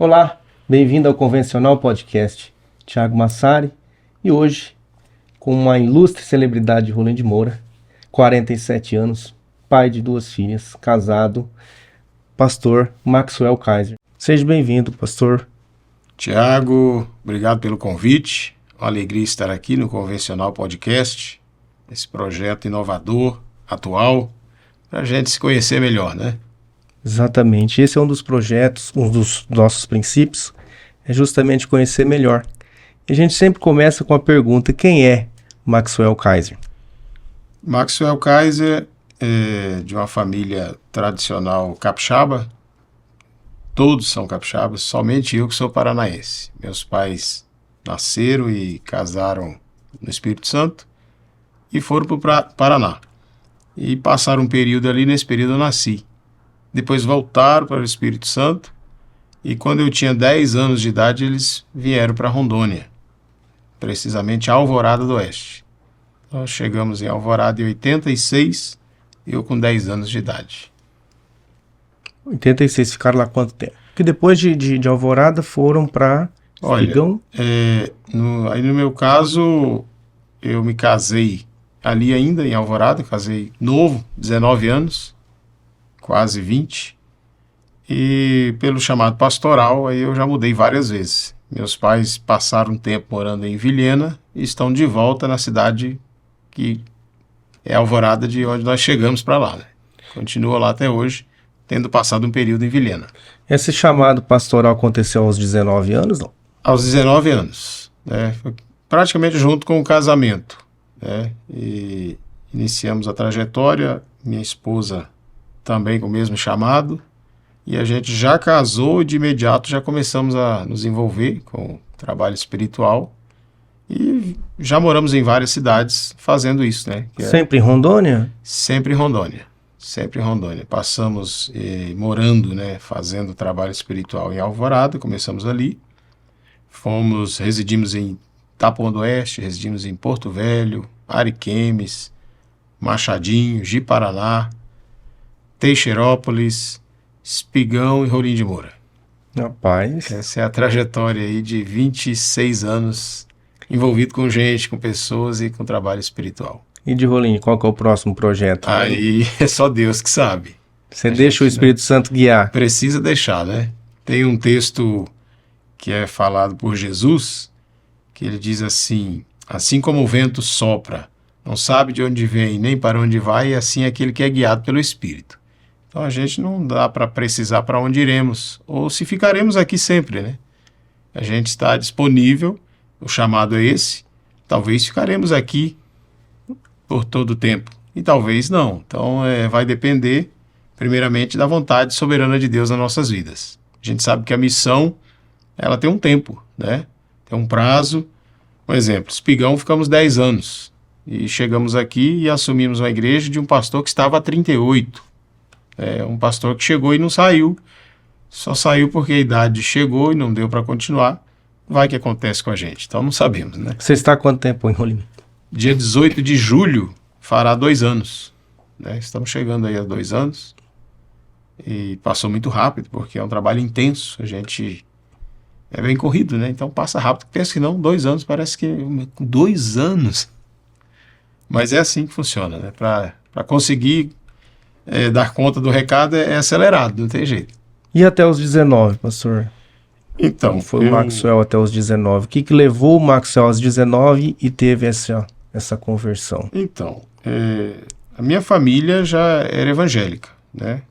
Olá, bem-vindo ao Convencional Podcast. Thiago Massari e hoje com uma ilustre celebridade, Rolim de Moura, 47 anos, pai de 2 filhas, casado, pastor Maxwell Kaiser. Seja bem-vindo, pastor. Thiago, obrigado pelo convite. Uma alegria estar aqui no Convencional Podcast, esse projeto inovador, atual, para a gente se conhecer melhor, né? Exatamente, esse é um dos projetos, um dos nossos princípios, é justamente conhecer melhor. E a gente sempre começa com a pergunta: quem é Maxwell Kaiser? Maxwell Kaiser é de uma família tradicional capixaba. Todos são capixabas, somente eu que sou paranaense. Meus pais nasceram e casaram no Espírito Santo e foram para o Paraná. E passaram um período ali, nesse período eu nasci. Depois voltaram para o Espírito Santo e quando eu tinha 10 anos de idade eles vieram para Rondônia, precisamente Alvorada do Oeste. Nós chegamos em Alvorada em 86, eu com 10 anos de idade. 86, ficaram lá quanto tempo? Porque depois de Alvorada foram para Espigão? Aí no meu caso, eu me casei ali ainda em Alvorada, casei novo, 19 anos, quase 20, e pelo chamado pastoral, aí eu já mudei várias vezes. Meus pais passaram um tempo morando em Vilhena e estão de volta na cidade que é Alvorada, de onde nós chegamos para lá, né? Continua lá até hoje, tendo passado um período em Vilhena. Esse chamado pastoral aconteceu aos 19 anos, não? Aos 19 anos, né? Foi praticamente junto com o casamento, né? E iniciamos a trajetória, minha esposa também com o mesmo chamado, e a gente já casou e de imediato já começamos a nos envolver com o trabalho espiritual e já moramos em várias cidades fazendo isso, né? Sempre em Rondônia? Sempre em Rondônia, sempre em Rondônia. Passamos morando, né, fazendo trabalho espiritual em Alvorada, começamos ali, residimos em Taboão do Oeste, residimos em Porto Velho, Ariquemes, Machadinho, Ji-Paraná, Teixeirópolis, Espigão e Rolim de Moura. Rapaz. Essa é a trajetória aí de 26 anos envolvido com gente, com pessoas e com trabalho espiritual. E de Rolim, qual que é o próximo projeto? Aí é só Deus que sabe. Você deixa o Espírito Santo guiar. Precisa deixar, né? Tem um texto que é falado por Jesus, que ele diz assim: assim como o vento sopra, não sabe de onde vem nem para onde vai, assim é aquele que é guiado pelo Espírito. Então a gente não dá para precisar para onde iremos, ou se ficaremos aqui sempre, né? A gente está disponível, o chamado é esse, talvez ficaremos aqui por todo o tempo, e talvez não. Então vai depender, primeiramente, da vontade soberana de Deus nas nossas vidas. A gente sabe que a missão, ela tem um tempo, né? Tem um prazo. Por exemplo, Espigão ficamos 10 anos, e chegamos aqui e assumimos uma igreja de um pastor que estava há 38. Um pastor que chegou e não saiu, só saiu porque a idade chegou e não deu para continuar. Vai que acontece com a gente, então não sabemos, né? Você está há quanto tempo em Rolim? Dia 18 de julho fará 2 anos, né? Estamos chegando aí a 2 anos e passou muito rápido porque é um trabalho intenso, a gente é bem corrido, né? Então passa rápido, pensa que não, 2 anos, parece que 2 anos, mas é assim que funciona, né? Para conseguir dar conta do recado é acelerado, não tem jeito. E até os 19, pastor? Então, foi o Maxwell até os 19. O que levou o Maxwell aos 19 e teve essa conversão? Então, a minha família já era evangélica, né?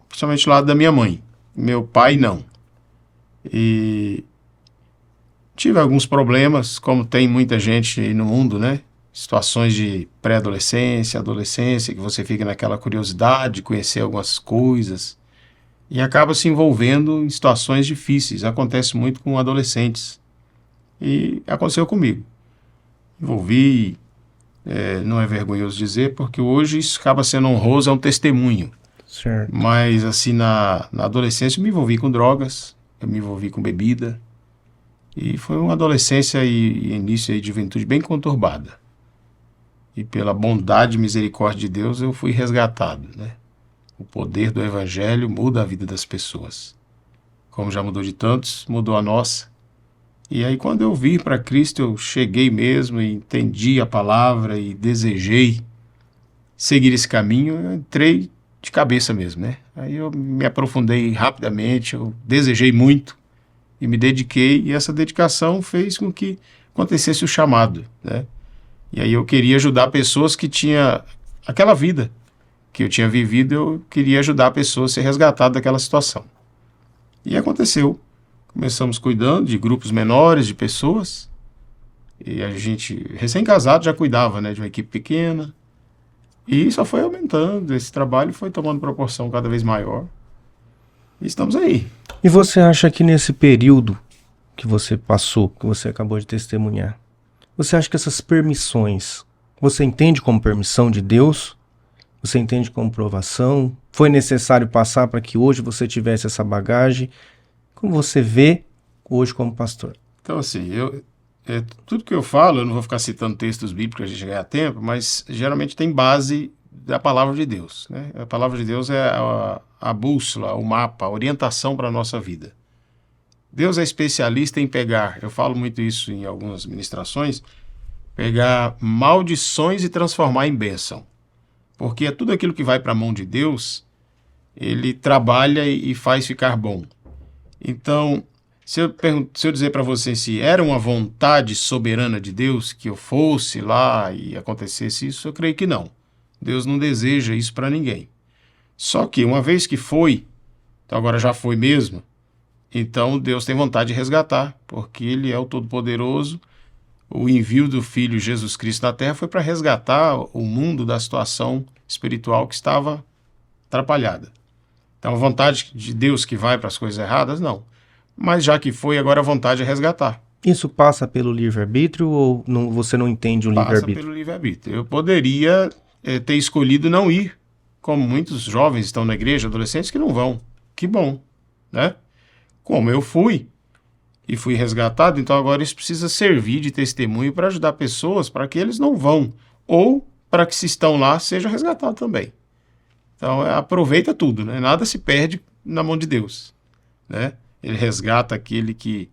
Principalmente do lado da minha mãe. Meu pai não. E tive alguns problemas, como tem muita gente aí no mundo, né? Situações de pré-adolescência, adolescência, que você fica naquela curiosidade de conhecer algumas coisas e acaba se envolvendo em situações difíceis. Acontece muito com adolescentes e aconteceu comigo. Envolvi, não é vergonhoso dizer, porque hoje isso acaba sendo honroso, é um testemunho. Certo. Mas assim, na adolescência eu me envolvi com drogas, eu me envolvi com bebida e foi uma adolescência e início aí de juventude bem conturbada. E pela bondade e misericórdia de Deus eu fui resgatado, né? O poder do Evangelho muda a vida das pessoas. como já mudou de tantos, mudou a nossa. E aí quando eu vim para Cristo, eu cheguei mesmo e entendi a palavra e desejei seguir esse caminho, eu entrei de cabeça mesmo, né? Aí eu me aprofundei rapidamente, eu desejei muito e me dediquei, e essa dedicação fez com que acontecesse o chamado, né? E aí eu queria ajudar pessoas que tinham aquela vida que eu tinha vivido, eu queria ajudar a pessoa a ser resgatada daquela situação. E aconteceu. Começamos cuidando de grupos menores de pessoas, e a gente, recém-casado, já cuidava, né, de uma equipe pequena, e só foi aumentando, esse trabalho foi tomando proporção cada vez maior, e estamos aí. E você acha que nesse período que você passou, que você acabou de testemunhar, você acha que essas permissões, você entende como permissão de Deus? Você entende como provação? Foi necessário passar para que hoje você tivesse essa bagagem? Como você vê hoje como pastor? Então, assim, tudo que eu falo, eu não vou ficar citando textos bíblicos, a gente ganhar tempo, mas geralmente tem base da palavra de Deus, né? A palavra de Deus é a bússola, o mapa, a orientação para a nossa vida. Deus é especialista em pegar, eu falo muito isso em algumas ministrações, pegar maldições e transformar em bênção. Porque é tudo aquilo que vai para a mão de Deus, ele trabalha e faz ficar bom. Então, se eu dizer para você se era uma vontade soberana de Deus que eu fosse lá e acontecesse isso, eu creio que não. Deus não deseja isso para ninguém. Só que uma vez que foi, então agora já foi mesmo, então Deus tem vontade de resgatar, porque Ele é o Todo-Poderoso. O envio do Filho Jesus Cristo na Terra foi para resgatar o mundo da situação espiritual que estava atrapalhada. Então, a vontade de Deus que vai para as coisas erradas, não. Mas já que foi, agora a vontade é resgatar. Isso passa pelo livre-arbítrio ou não, você não entende o livre-arbítrio? Passa pelo livre-arbítrio. Eu poderia ter escolhido não ir, como muitos jovens estão na igreja, adolescentes que não vão. Que bom, né? Como eu fui, e fui resgatado, então agora isso precisa servir de testemunho para ajudar pessoas para que eles não vão, ou para que se estão lá seja resgatado também. Então aproveita tudo, né? Nada se perde na mão de Deus, né? Ele resgata aquele que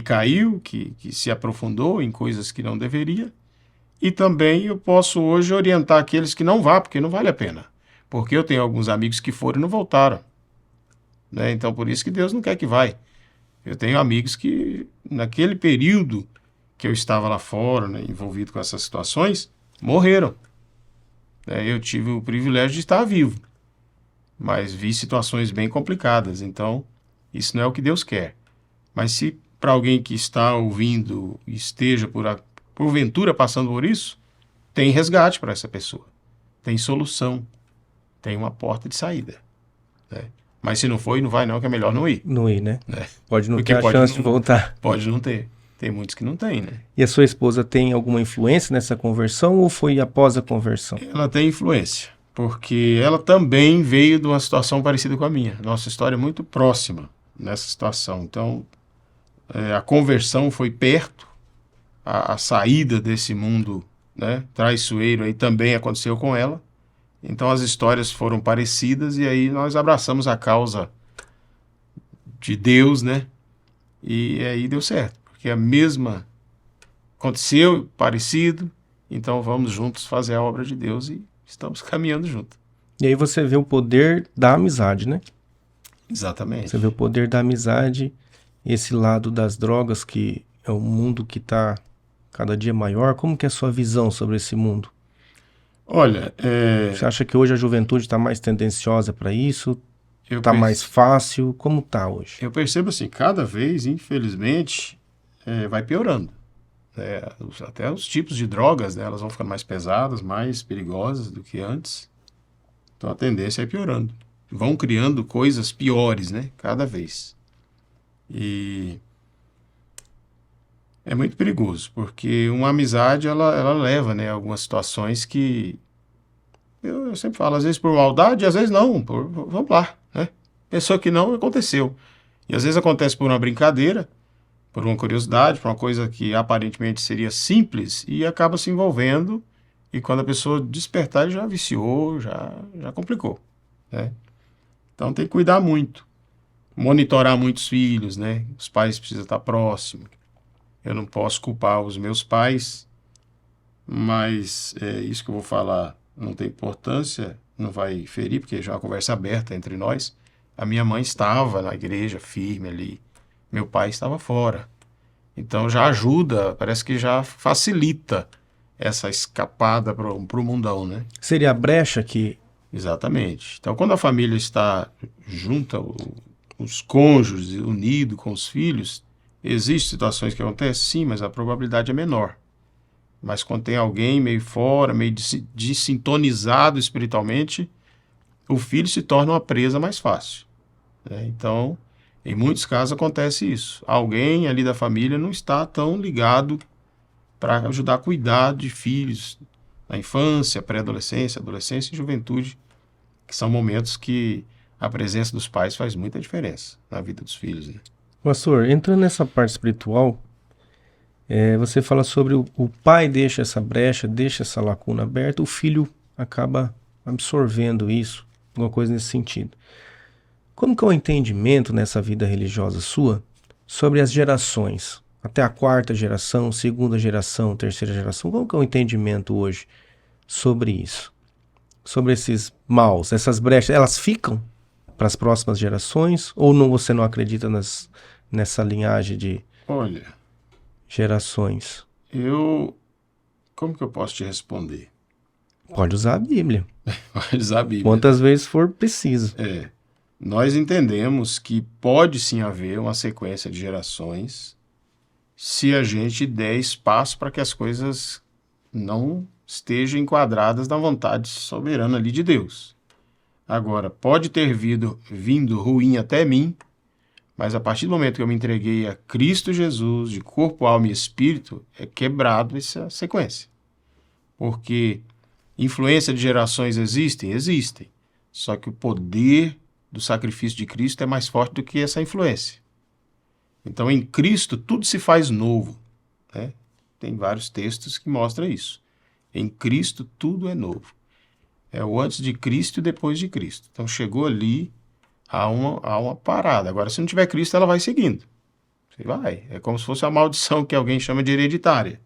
caiu, que se aprofundou em coisas que não deveria, e também eu posso hoje orientar aqueles que não vão, porque não vale a pena, porque eu tenho alguns amigos que foram e não voltaram, né? Então por isso que Deus não quer que vai. Eu tenho amigos que, naquele período que eu estava lá fora, né, envolvido com essas situações, morreram. Eu tive o privilégio de estar vivo, mas vi situações bem complicadas, então isso não é o que Deus quer. Mas se para alguém que está ouvindo, esteja porventura passando por isso, tem resgate para essa pessoa, tem solução, tem uma porta de saída, né? Mas se não foi, não vai não, que é melhor não ir. Não ir, né? Pode não Porque ter a chance de voltar. Pode não ter. Tem muitos que não tem, né? E a sua esposa tem alguma influência nessa conversão ou foi após a conversão? Ela tem influência, porque ela também veio de uma situação parecida com a minha. Nossa história é muito próxima nessa situação. Então, a conversão foi perto, a saída desse mundo, né, traiçoeiro aí também aconteceu com ela. Então as histórias foram parecidas e aí nós abraçamos a causa de Deus, né? E aí deu certo, porque a mesma aconteceu, parecido, então vamos juntos fazer a obra de Deus e estamos caminhando junto. E aí você vê o poder da amizade, né? Exatamente. Você vê o poder da amizade, esse lado das drogas, que é um mundo que está cada dia maior. Como que é a sua visão sobre esse mundo? Olha, você acha que hoje a juventude está mais tendenciosa para isso? Está mais fácil? Como está hoje? Eu percebo assim, cada vez, infelizmente, vai piorando. Até os tipos de drogas, né, elas vão ficando mais pesadas, mais perigosas do que antes. Então a tendência é piorando. Vão criando coisas piores, né, cada vez. E é muito perigoso, porque uma amizade, ela leva, né, a algumas situações que, eu sempre falo, às vezes por maldade, às vezes não, vamos lá, né? Pessoa que não, aconteceu. E às vezes acontece por uma brincadeira, por uma curiosidade, por uma coisa que aparentemente seria simples, e acaba se envolvendo, e quando a pessoa despertar, já viciou, já complicou, né? Então tem que cuidar muito. monitorar muitos filhos, né? Os pais precisam estar próximos. Eu não posso culpar os meus pais, mas isso que eu vou falar não tem importância, não vai ferir, porque já é uma conversa aberta entre nós. A minha mãe estava na igreja, firme ali. Meu pai estava fora. Então já ajuda, parece que já facilita essa escapada para o mundão, né? Seria a brecha que... Exatamente. Então, quando a família está junta, os cônjuges unidos com os filhos, existem situações que acontecem, sim, mas a probabilidade é menor. Mas quando tem alguém meio fora, meio desintonizado espiritualmente, o filho se torna uma presa mais fácil, né? Então, em muitos casos acontece isso. Alguém ali da família não está tão ligado para ajudar a cuidar de filhos na infância, pré-adolescência, adolescência e juventude, que são momentos que a presença dos pais faz muita diferença na vida dos filhos, né? Pastor, entrando nessa parte espiritual, você fala sobre o pai deixa essa brecha, deixa essa lacuna aberta, o filho acaba absorvendo isso, alguma coisa nesse sentido. Como que é o entendimento nessa vida religiosa sua sobre as gerações? Até a quarta geração, segunda geração, terceira geração. Como que é o entendimento hoje sobre isso? Sobre esses maus, essas brechas, elas ficam para as próximas gerações? Ou não, você não acredita nessa linhagem de Olha, gerações? como que eu posso te responder? Pode usar a Bíblia, Pode usar a Bíblia. quantas vezes for preciso. Nós entendemos que pode sim haver uma sequência de gerações se a gente der espaço para que as coisas não estejam enquadradas na vontade soberana ali de Deus. Agora, pode ter vindo ruim até mim, mas a partir do momento que eu me entreguei a Cristo Jesus, de corpo, alma e espírito, é quebrado essa sequência. Porque influência de gerações existem? Existem. Só que o poder do sacrifício de Cristo é mais forte do que essa influência. Então, em Cristo, tudo se faz novo, né? Tem vários textos que mostram isso. Em Cristo, tudo é novo. É o antes de Cristo e depois de Cristo. Então, chegou ali, há uma parada. Agora, se não tiver Cristo, ela vai seguindo. Você vai. É como se fosse a maldição que alguém chama de hereditária.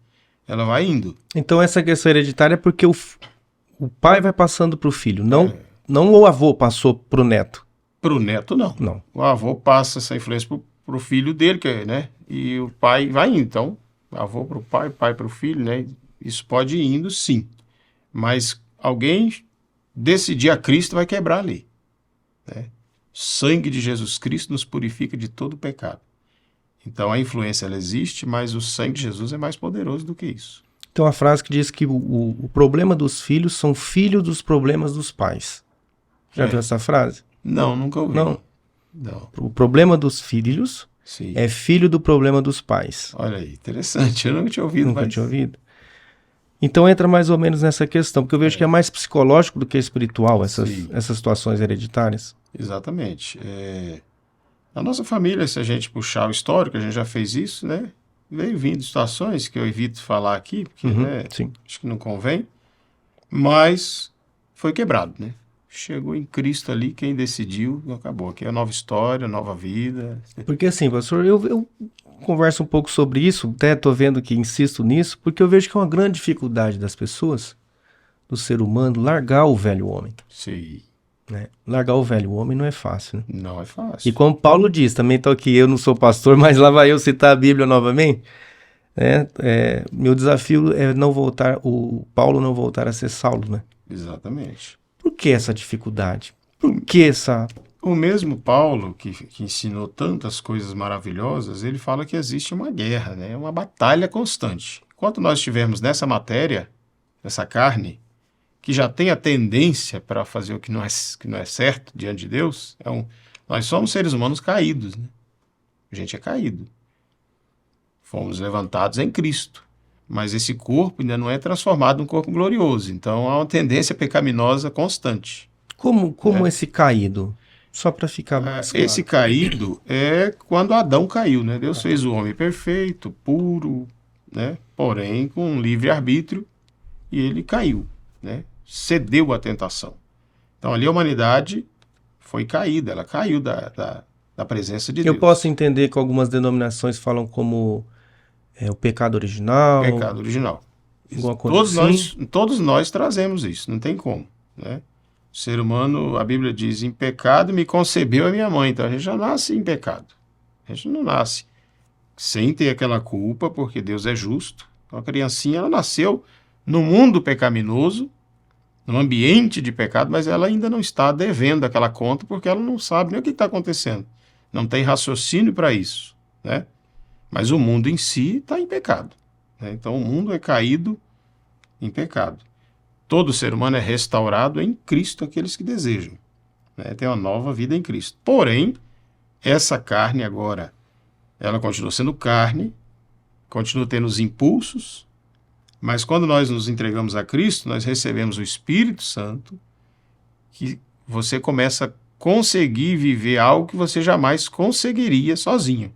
Ela vai indo. Então essa questão hereditária é porque o pai vai passando para o filho, não o avô passou para o neto. Para o neto, não. Não. O avô passa essa influência para o filho dele, né? E o pai vai indo. Então, avô para o pai para o filho, né? Isso pode ir indo, sim. Mas alguém decidir a Cristo vai quebrar ali, né? O sangue de Jesus Cristo nos purifica de todo pecado. Então, a influência ela existe, mas o sangue de Jesus é mais poderoso do que isso. Tem uma frase que diz que o problema dos filhos são filhos dos problemas dos pais. Já viu essa frase? Não, nunca ouvi. Não. Não. O problema dos filhos Sim. é filho do problema dos pais. Olha aí, interessante. Eu nunca tinha ouvido. Nunca tinha ouvido? Então entra mais ou menos nessa questão, porque eu vejo que é mais psicológico do que espiritual, essas situações hereditárias. Exatamente. A nossa família, se a gente puxar o histórico, a gente já fez isso, né? Veio vindo situações que eu evito falar aqui, porque Sim. acho que não convém, mas foi quebrado, né? Chegou em Cristo ali, quem decidiu, acabou. Aqui é nova história, nova vida. Porque assim, pastor, eu converso um pouco sobre isso, até tô vendo que insisto nisso, porque eu vejo que é uma grande dificuldade das pessoas, do ser humano, largar o velho homem. Sim. Né? Largar o velho homem não é fácil, né? Não é fácil. E como Paulo diz, também tô aqui, eu não sou pastor, mas lá vai eu citar a Bíblia novamente, né? Meu desafio é o Paulo não voltar a ser Saulo, né? Exatamente. Por que essa dificuldade? Por que essa... O mesmo Paulo, que ensinou tantas coisas maravilhosas, ele fala que existe uma guerra, né? Uma batalha constante. Enquanto nós estivermos nessa matéria, nessa carne, que já tem a tendência para fazer o que não é certo diante de Deus, nós somos seres humanos caídos, né? A gente é caído. Fomos levantados em Cristo, mas esse corpo ainda não é transformado num corpo glorioso, então há uma tendência pecaminosa constante. Como esse caído? Só para ficar mais claro. Esse caído é quando Adão caiu, né? Deus fez o homem perfeito, puro, né? Porém com livre-arbítrio, e ele caiu, né? Cedeu à tentação. Então ali a humanidade foi caída, ela caiu da presença de Eu Deus. posso entender que algumas denominações falam como o pecado original, Pecado original. alguma coisa assim. Todos nós trazemos isso, não tem como, né? O ser humano, a Bíblia diz, em pecado me concebeu a minha mãe. Então a gente já nasce em pecado. A gente não nasce sem ter aquela culpa, porque Deus é justo. Então a criancinha, ela nasceu no mundo pecaminoso, num ambiente de pecado, mas ela ainda não está devendo aquela conta, porque ela não sabe nem o que está acontecendo. Não tem raciocínio para isso, né? Mas o mundo em si está em pecado, né? Então o mundo é caído em pecado. Todo ser humano é restaurado em Cristo, aqueles que desejam, né? Tem uma nova vida em Cristo. Porém, essa carne agora, ela continua sendo carne, continua tendo os impulsos, mas quando nós nos entregamos a Cristo, nós recebemos o Espírito Santo, que você começa a conseguir viver algo que você jamais conseguiria sozinho.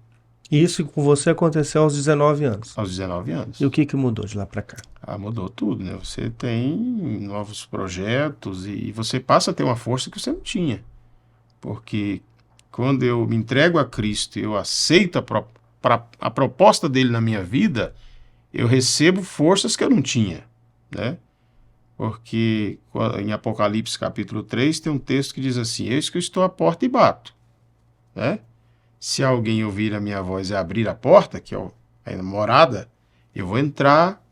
Isso com você aconteceu aos 19 anos. Aos 19 anos. E o que mudou de lá para cá? Mudou tudo, né? Você tem novos projetos e você passa a ter uma força que você não tinha. Porque quando eu me entrego a Cristo e eu aceito a proposta dele na minha vida, eu recebo forças que eu não tinha, né? Porque em Apocalipse capítulo 3 tem um texto que diz assim: eis que eu estou à porta e bato, né? Se alguém ouvir a minha voz e abrir a porta, que é a morada, eu vou entrar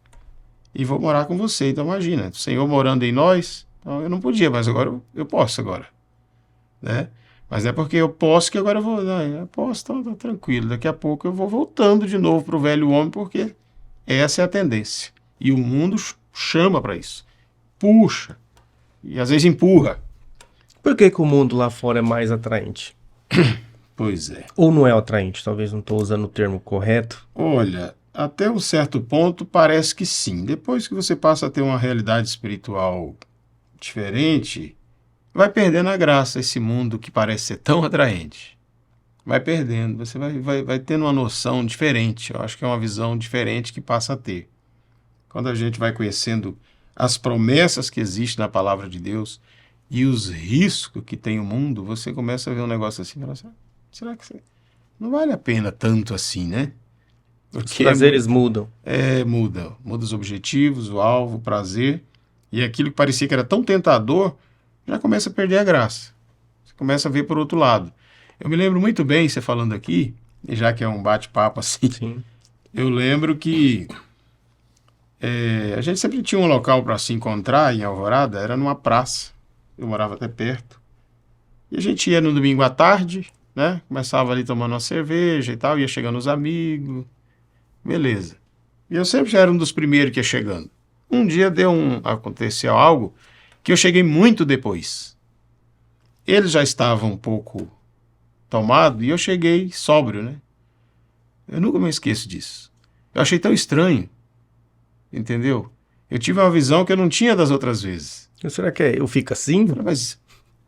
e vou morar com você. Então imagina, o Senhor morando em nós, então eu não podia, mas agora eu posso agora, né? Mas não é porque eu posso que agora eu vou, não, eu posso, tá tranquilo, daqui a pouco eu vou voltando de novo para o velho homem, porque essa é a tendência. E o mundo chama para isso. Puxa. E às vezes empurra. Por que o mundo lá fora é mais atraente? Pois é. Ou não é atraente? Talvez não estou usando o termo correto. Olha, até um certo ponto parece que sim. Depois que você passa a ter uma realidade espiritual diferente, vai perdendo a graça esse mundo que parece ser tão atraente. Vai perdendo, você vai tendo uma noção diferente. Eu acho que é uma visão diferente que passa a ter. Quando a gente vai conhecendo as promessas que existem na palavra de Deus e os riscos que tem o mundo, você começa a ver um negócio assim, será que não vale a pena tanto assim, né? Porque os prazeres mudam. Muda os objetivos, o alvo, o prazer, e aquilo que parecia que era tão tentador, já começa a perder a graça. Você começa a ver por outro lado. Eu me lembro muito bem, você falando aqui, e já que é um bate-papo assim, sim, eu lembro que a gente sempre tinha um local para se encontrar em Alvorada, era numa praça, eu morava até perto, e a gente ia no domingo à tarde, né? Começava ali tomando uma cerveja e tal, ia chegando os amigos, beleza. E eu sempre já era um dos primeiros que ia chegando. Um dia aconteceu algo que eu cheguei muito depois. Eles já estavam um pouco tomados e eu cheguei sóbrio, né? Eu nunca me esqueço disso. Eu achei tão estranho, entendeu? Eu tive uma visão que eu não tinha das outras vezes. Será que eu fico assim? Mas,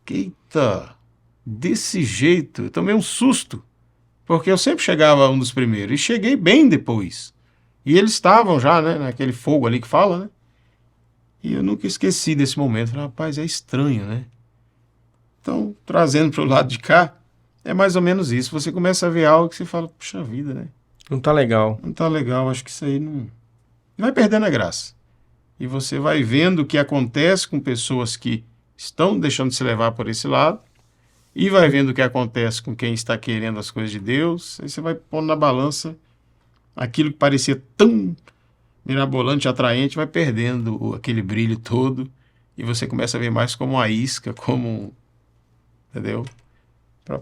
eita, desse jeito, eu tomei um susto. Porque eu sempre chegava um dos primeiros. E cheguei bem depois. E eles estavam já, né? Naquele fogo ali que fala, né? E eu nunca esqueci desse momento. Falei, rapaz, é estranho, né? Então, trazendo para o lado de cá, é mais ou menos isso. Você começa a ver algo que você fala, puxa vida, né? Não tá legal. Não tá legal, acho que isso aí não... Vai perdendo a graça. E você vai vendo o que acontece com pessoas que estão deixando de se levar por esse lado, e vai vendo o que acontece com quem está querendo as coisas de Deus, aí você vai pondo na balança aquilo que parecia tão mirabolante, atraente, vai perdendo aquele brilho todo, e você começa a ver mais como uma isca, entendeu?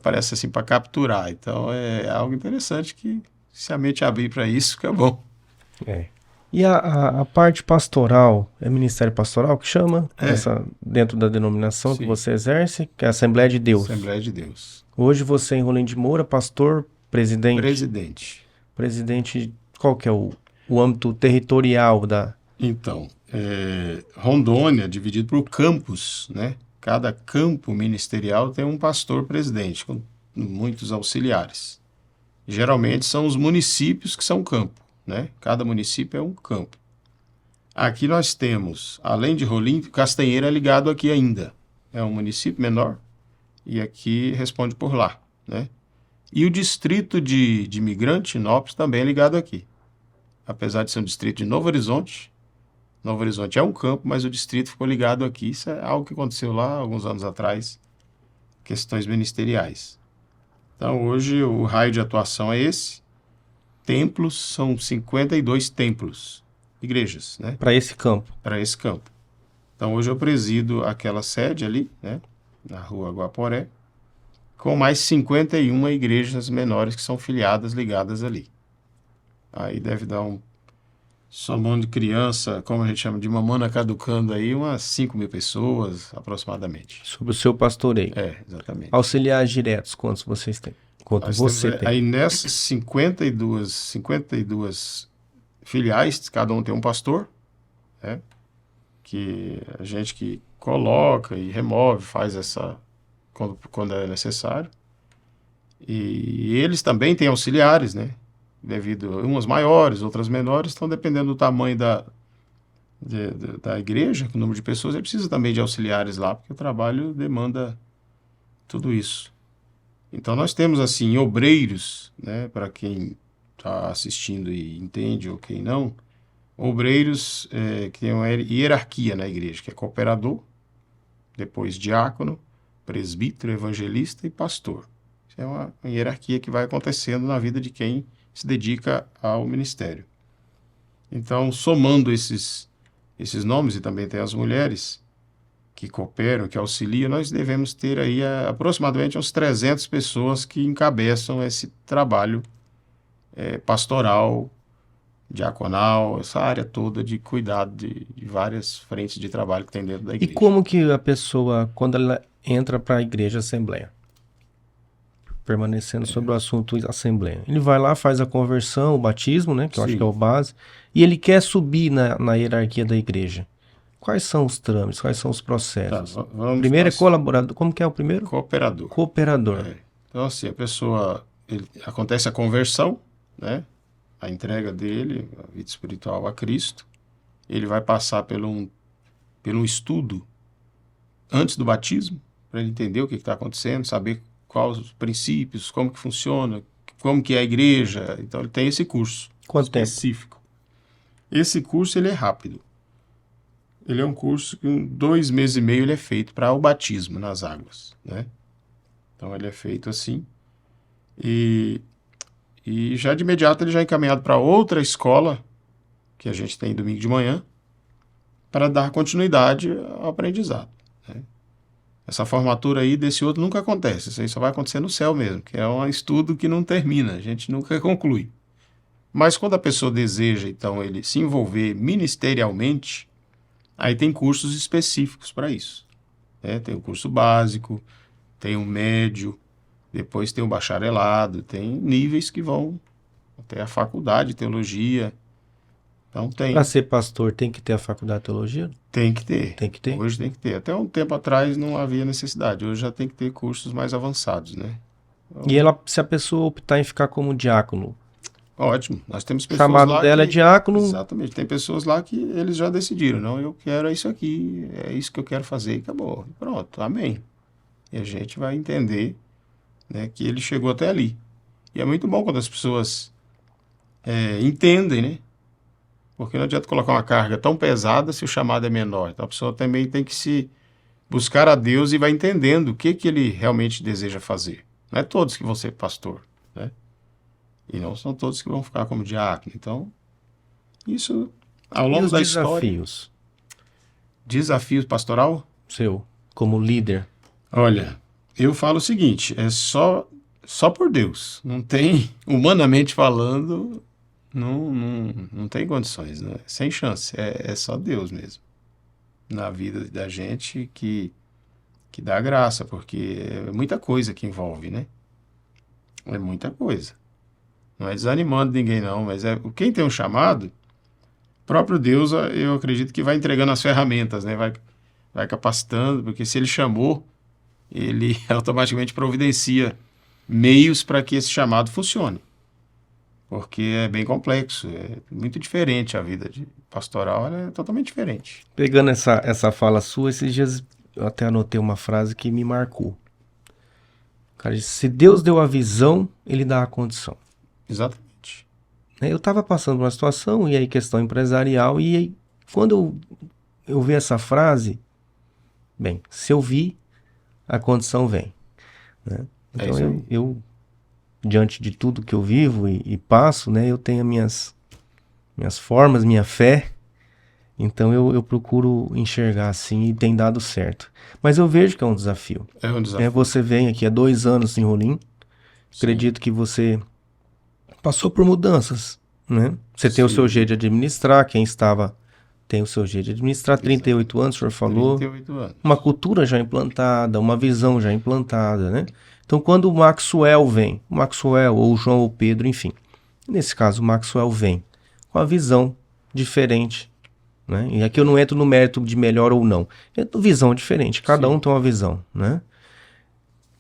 Parece assim, para capturar. Então é algo interessante que, se a mente abrir para isso, fica bom. E a parte pastoral, é ministério pastoral que chama? Dentro da denominação que você exerce, que é a Assembleia de Deus. Assembleia de Deus. Hoje você em Rolim de Moura, pastor, presidente? Presidente, qual que é o âmbito territorial da... Então, Rondônia, dividido por campos, né? Cada campo ministerial tem um pastor presidente, com muitos auxiliares. Geralmente são os municípios que são campo, né? Cada município é um campo. Aqui nós temos, além de Rolim, Castanheira é ligado aqui ainda. É um município menor e aqui responde por lá, né? E o distrito de imigrante, Nopes, também é ligado aqui. Apesar de ser um distrito de Novo Horizonte é um campo, mas o distrito ficou ligado aqui. Isso é algo que aconteceu lá alguns anos atrás, questões ministeriais. Então, hoje, o raio de atuação é esse. Templos, são 52 templos, igrejas, né? Para esse campo. Para esse campo. Então, hoje eu presido aquela sede ali, né? Na rua Guaporé, com mais 51 igrejas menores que são filiadas, ligadas ali. Aí deve dar somando de criança, como a gente chama, de mamana caducando aí, umas 5.000 pessoas aproximadamente. Sob o seu pastoreio. Exatamente. Auxiliares diretos, quantos vocês têm? Quanto você tem? Aí nessas 52 filiais, cada um tem um pastor, né? Que a gente que coloca e remove, faz essa quando é necessário. E eles também têm auxiliares, né? Devido umas maiores, outras menores, então dependendo do tamanho da igreja, o número de pessoas, ele precisa também de auxiliares lá, porque o trabalho demanda tudo isso. Então nós temos assim obreiros, né? Para quem está assistindo e entende ou quem não, obreiros que tem uma hierarquia na igreja, que é cooperador, depois diácono, presbítero, evangelista e pastor. Isso é uma hierarquia que vai acontecendo na vida de quem se dedica ao ministério. Então, somando esses nomes, e também tem as mulheres que cooperam, que auxiliam, nós devemos ter aí aproximadamente uns 300 pessoas que encabeçam esse trabalho pastoral, diaconal, essa área toda de cuidado de várias frentes de trabalho que tem dentro da E igreja. como que a pessoa, quando ela entra para a igreja Assembleia, permanecendo sobre o assunto Assembleia, ele vai lá, faz a conversão, o batismo, né, que eu acho Sim. que é o base, e ele quer subir na hierarquia da igreja. Quais são os trâmites, quais são os processos? Primeiro é colaborador, como que é o primeiro? Cooperador. Cooperador. Então, assim, a pessoa, acontece a conversão, né? A entrega dele, a vida espiritual a Cristo. Ele vai passar por um estudo antes do batismo, para ele entender o que está acontecendo, saber quais os princípios, como que funciona, como que é a igreja. Então, ele tem esse curso Quanto tempo? específico. Esse curso, ele é rápido. Ele é um curso que em 2 meses e meio ele é feito para o batismo nas águas, né? Então, ele é feito assim. E já de imediato ele já é encaminhado para outra escola, que a gente tem domingo de manhã, para dar continuidade ao aprendizado, né? Essa formatura aí desse outro nunca acontece. Isso aí só vai acontecer no céu mesmo, que é um estudo que não termina, a gente nunca conclui. Mas quando a pessoa deseja, então, ele se envolver ministerialmente, aí tem cursos específicos para isso, né? Tem o curso básico, tem o médio, depois tem o bacharelado, tem níveis que vão até a faculdade de teologia. Então tem. Para ser pastor tem que ter a faculdade de teologia? Tem que ter. Tem que ter? Hoje tem que ter. Até um tempo atrás não havia necessidade. Hoje já tem que ter cursos mais avançados, né? E se a pessoa optar em ficar como diácono, Ótimo. Nós temos o pessoas chamado lá dela é que... diácono. Exatamente. Tem pessoas lá que eles já decidiram. Não, eu quero isso aqui, é isso que eu quero fazer e acabou. Pronto, amém. E a gente vai entender, né, que ele chegou até ali. E é muito bom quando as pessoas entendem, né? Porque não adianta colocar uma carga tão pesada se o chamado é menor. Então a pessoa também tem que se buscar a Deus e vai entendendo o que ele realmente deseja fazer. Não é todos que vão ser pastor, né? E não são todos que vão ficar como diácono. Então, isso ao E longo os da história. desafios? Desafio pastoral? Seu, como líder. Olha, eu falo o seguinte, é só por Deus. Não tem, humanamente falando, não tem condições, né? Sem chance. É só Deus mesmo. Na vida da gente que dá graça, porque é muita coisa que envolve, né? É muita coisa. Não é desanimando ninguém, não, mas quem tem um chamado, próprio Deus, eu acredito que vai entregando as ferramentas, né? Vai capacitando, porque se ele chamou, ele automaticamente providencia meios para que esse chamado funcione. Porque é bem complexo, é muito diferente a vida de pastoral, ela é totalmente diferente. Pegando essa fala sua, esses dias eu até anotei uma frase que me marcou. Cara, se Deus deu a visão, ele dá a condição. Exatamente. Eu estava passando por uma situação, e aí questão empresarial, e aí, quando eu vi essa frase, bem, se eu vi, a condição vem. Né? Então isso aí. eu, diante de tudo que eu vivo e passo, né, eu tenho minhas formas, minha fé, então eu procuro enxergar assim e tem dado certo. Mas eu vejo que é um desafio. É um desafio. Você vem aqui há 2 anos em Rolim, acredito que você passou por mudanças, né? Você tem o seu jeito de administrar, quem estava tem o seu jeito de administrar, 38 anos, o senhor falou. 38 anos. Uma cultura já implantada, uma visão já implantada, né? Então, quando o Maxwell vem, o Maxwell ou o João ou o Pedro, enfim, nesse caso o Maxwell vem com a visão diferente, né? E aqui eu não entro no mérito de melhor ou não, é visão diferente, cada um tem uma visão, né?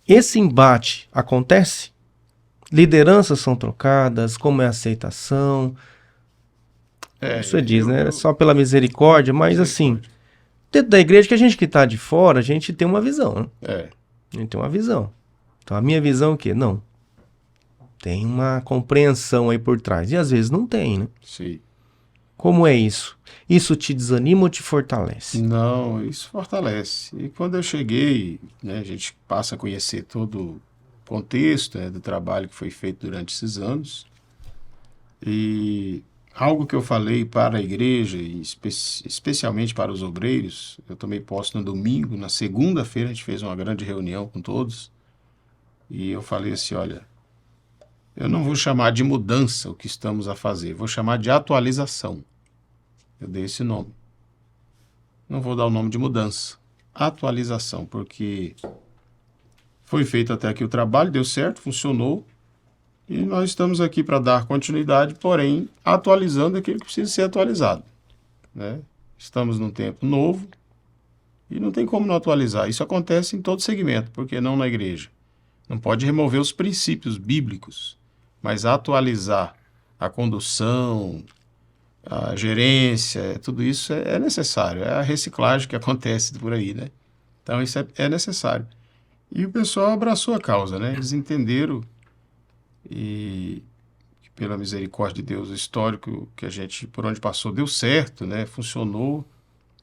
Esse embate acontece? Lideranças são trocadas, como é a aceitação? Você diz, né? Só pela misericórdia, mas assim, dentro da igreja, que a gente que está de fora, a gente tem uma visão, né? A gente tem uma visão. Então a minha visão é o quê? Não. Tem uma compreensão aí por trás. E às vezes não tem, né? Sim. Como é isso? Isso te desanima ou te fortalece? Não, isso fortalece. E quando eu cheguei, né, a gente passa a conhecer todo o contexto, né, do trabalho que foi feito durante esses anos. E algo que eu falei para a igreja, e especialmente para os obreiros, eu tomei posse no domingo, na segunda-feira a gente fez uma grande reunião com todos. E eu falei assim, olha, eu não vou chamar de mudança o que estamos a fazer, vou chamar de atualização. Eu dei esse nome. Não vou dar o nome de mudança. Atualização, porque foi feito até aqui o trabalho, deu certo, funcionou, e nós estamos aqui para dar continuidade, porém atualizando aquilo que precisa ser atualizado. Né? Estamos num tempo novo e não tem como não atualizar. Isso acontece em todo segmento, porque não na igreja. Não pode remover os princípios bíblicos, mas atualizar a condução, a gerência, tudo isso é necessário. É a reciclagem que acontece por aí, né? Então isso é necessário. E o pessoal abraçou a causa, né? Eles entenderam e pela misericórdia de Deus, o histórico que a gente, por onde passou, deu certo, né? Funcionou.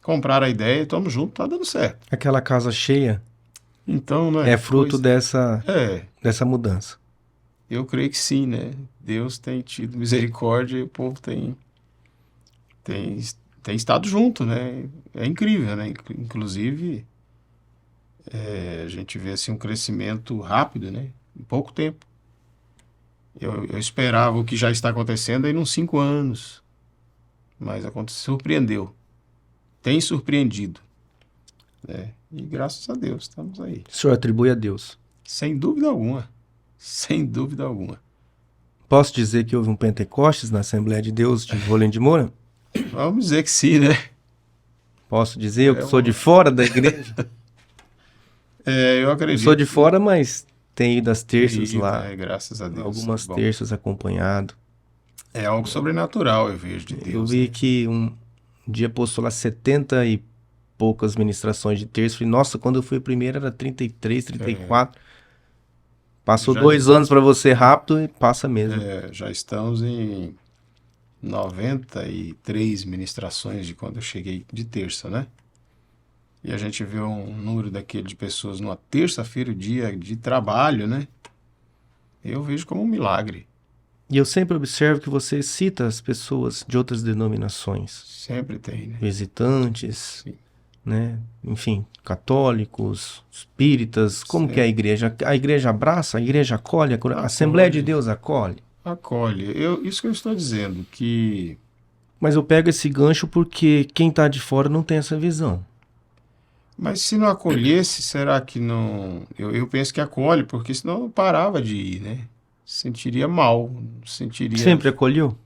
Compraram a ideia e estamos juntos, tá dando certo. Aquela casa cheia então, né, é fruto dessa mudança. Eu creio que sim, né? Deus tem tido misericórdia e o povo tem estado junto, né? É incrível, né? Inclusive, a gente vê assim, um crescimento rápido, né? Em pouco tempo. Eu esperava o que já está acontecendo aí nos 5 anos, mas surpreendeu. Tem surpreendido. Né? E graças a Deus estamos aí. O senhor atribui a Deus? Sem dúvida alguma. Sem dúvida alguma. Posso dizer que houve um Pentecostes na Assembleia de Deus de Rolim de Moura? Vamos dizer que sim, né? Posso dizer, eu que sou de fora da igreja? Eu acredito. Eu sou de fora, mas tenho ido às terças lá. Graças a Deus. Algumas terças acompanhado. É algo sobrenatural, eu vejo, de Deus. Eu vi que um dia postou lá 70 e poucas ministrações de terça. Falei, nossa, quando eu fui a primeira era 33, 34. Passou 2 anos para você rápido e passa mesmo. Já estamos em 93 ministrações de quando eu cheguei de terça, né? E a gente vê um número daquele de pessoas numa terça-feira, dia de trabalho, né? Eu vejo como um milagre. E eu sempre observo que você cita as pessoas de outras denominações. Sempre tem, né? Visitantes, né? Enfim, católicos, espíritas. Como que é a igreja? A igreja abraça, a igreja acolhe, a Assembleia de Deus acolhe? Acolhe. Isso que eu estou dizendo, que... Mas eu pego esse gancho porque quem está de fora não tem essa visão. Mas se não acolhesse, será que não... Eu penso que acolhe, porque senão eu parava de ir, né? Sentiria mal, sentiria... Sempre acolheu?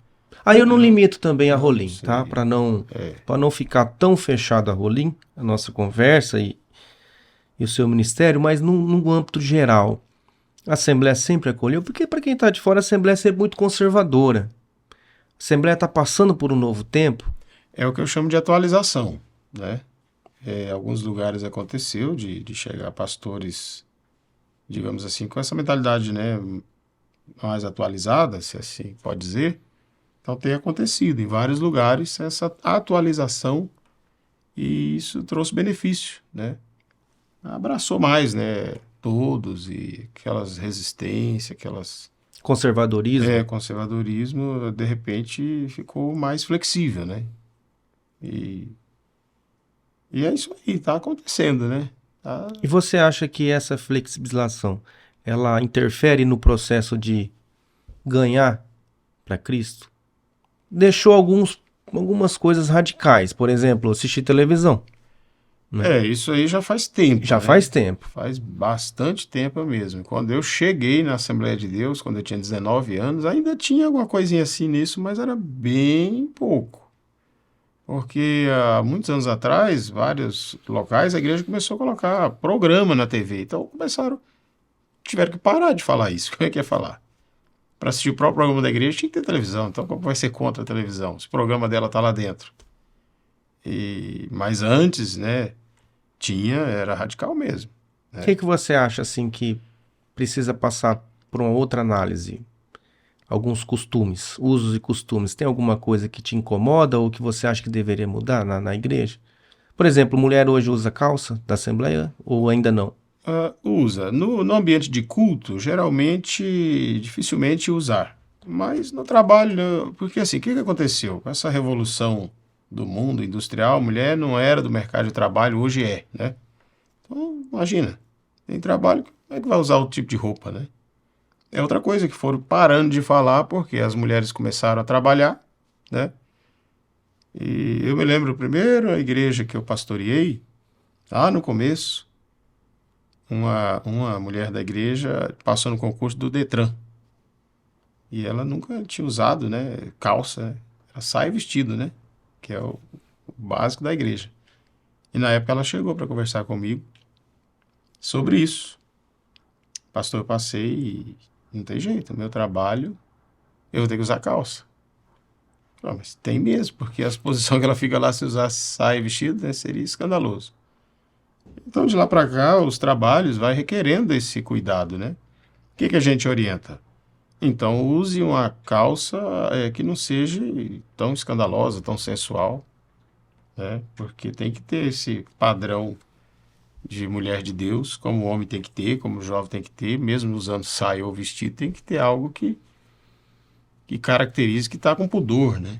Aí eu não limito também a Rolim, tá? Para não ficar tão fechado a Rolim, a nossa conversa e o seu ministério, mas num âmbito geral. A Assembleia sempre acolheu, porque para quem está de fora, a Assembleia é sempre muito conservadora. A Assembleia está passando por um novo tempo. É o que eu chamo de atualização, né? Alguns lugares aconteceu de chegar pastores digamos assim, com essa mentalidade, né, mais atualizada, se assim pode dizer. Então tem acontecido em vários lugares essa atualização e isso trouxe benefício, né? Abraçou mais, né, todos e aquelas resistências, aquelas Conservadorismo. conservadorismo, de repente ficou mais flexível, né? E, e é isso aí, tá acontecendo, né? Tá, E você acha que essa flexibilização, ela interfere no processo de ganhar para Cristo? Deixou algumas coisas radicais, por exemplo, assistir televisão, né? isso aí já faz tempo, Já né? faz tempo. Faz bastante tempo mesmo. Quando eu cheguei na Assembleia de Deus, quando eu tinha 19 anos, ainda tinha alguma coisinha assim nisso, mas era bem pouco. Porque há muitos anos atrás, vários locais, a igreja começou a colocar programa na TV. Então tiveram que parar de falar isso. Como é que ia falar? Para assistir o próprio programa da igreja tinha que ter televisão. Então como vai ser contra a televisão? Se o programa dela está lá dentro. Mas antes, né, era radical mesmo. O que você acha assim que precisa passar por uma outra análise? Alguns costumes, usos e costumes. Tem alguma coisa que te incomoda ou que você acha que deveria mudar na igreja? Por exemplo, mulher hoje usa calça da Assembleia ou ainda não? Usa. No ambiente de culto, geralmente, dificilmente usar. Mas no trabalho, porque assim, o que aconteceu? Com essa revolução do mundo industrial, a mulher não era do mercado de trabalho, hoje é, né? Então, imagina, tem trabalho, como é que vai usar outro tipo de roupa, né? É outra coisa que foram parando de falar porque as mulheres começaram a trabalhar, né? E eu me lembro, primeiro, a igreja que eu pastoreei, lá no começo, uma mulher da igreja passou no concurso do Detran. E ela nunca tinha usado, né, calça, né? Ela sai vestido, né? Que é o básico da igreja. E na época ela chegou para conversar comigo sobre isso. Pastor, eu passei e não tem jeito, meu trabalho, eu vou ter que usar calça. Mas tem mesmo, porque a exposição que ela fica lá se usar saia e vestido, né, seria escandaloso. Então, de lá para cá, os trabalhos vai requerendo esse cuidado, né? O que a gente orienta? Então, use uma calça que não seja tão escandalosa, tão sensual, né? Porque tem que ter esse padrão de mulher de Deus, como o homem tem que ter, como o jovem tem que ter, mesmo usando saia ou vestido, tem que ter algo que caracterize que está com pudor, né?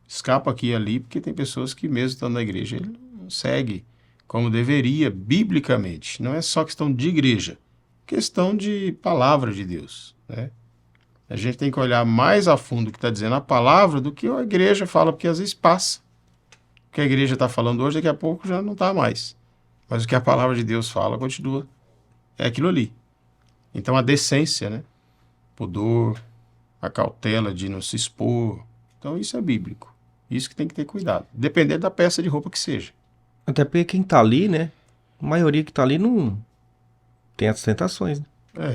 Escapa aqui e ali, porque tem pessoas que mesmo estando na igreja, ele não segue como deveria, biblicamente. Não é só questão de igreja, questão de palavra de Deus, né? A gente tem que olhar mais a fundo o que está dizendo a palavra do que a igreja fala, porque às vezes passa. O que a igreja está falando hoje, daqui a pouco já não está mais. Mas o que a palavra de Deus fala continua. É aquilo ali. Então a decência, né? Pudor, a cautela de não se expor. Então isso é bíblico. Isso que tem que ter cuidado. Dependendo da peça de roupa que seja. Até porque quem tá ali, né? A maioria que tá ali não tem as tentações, né?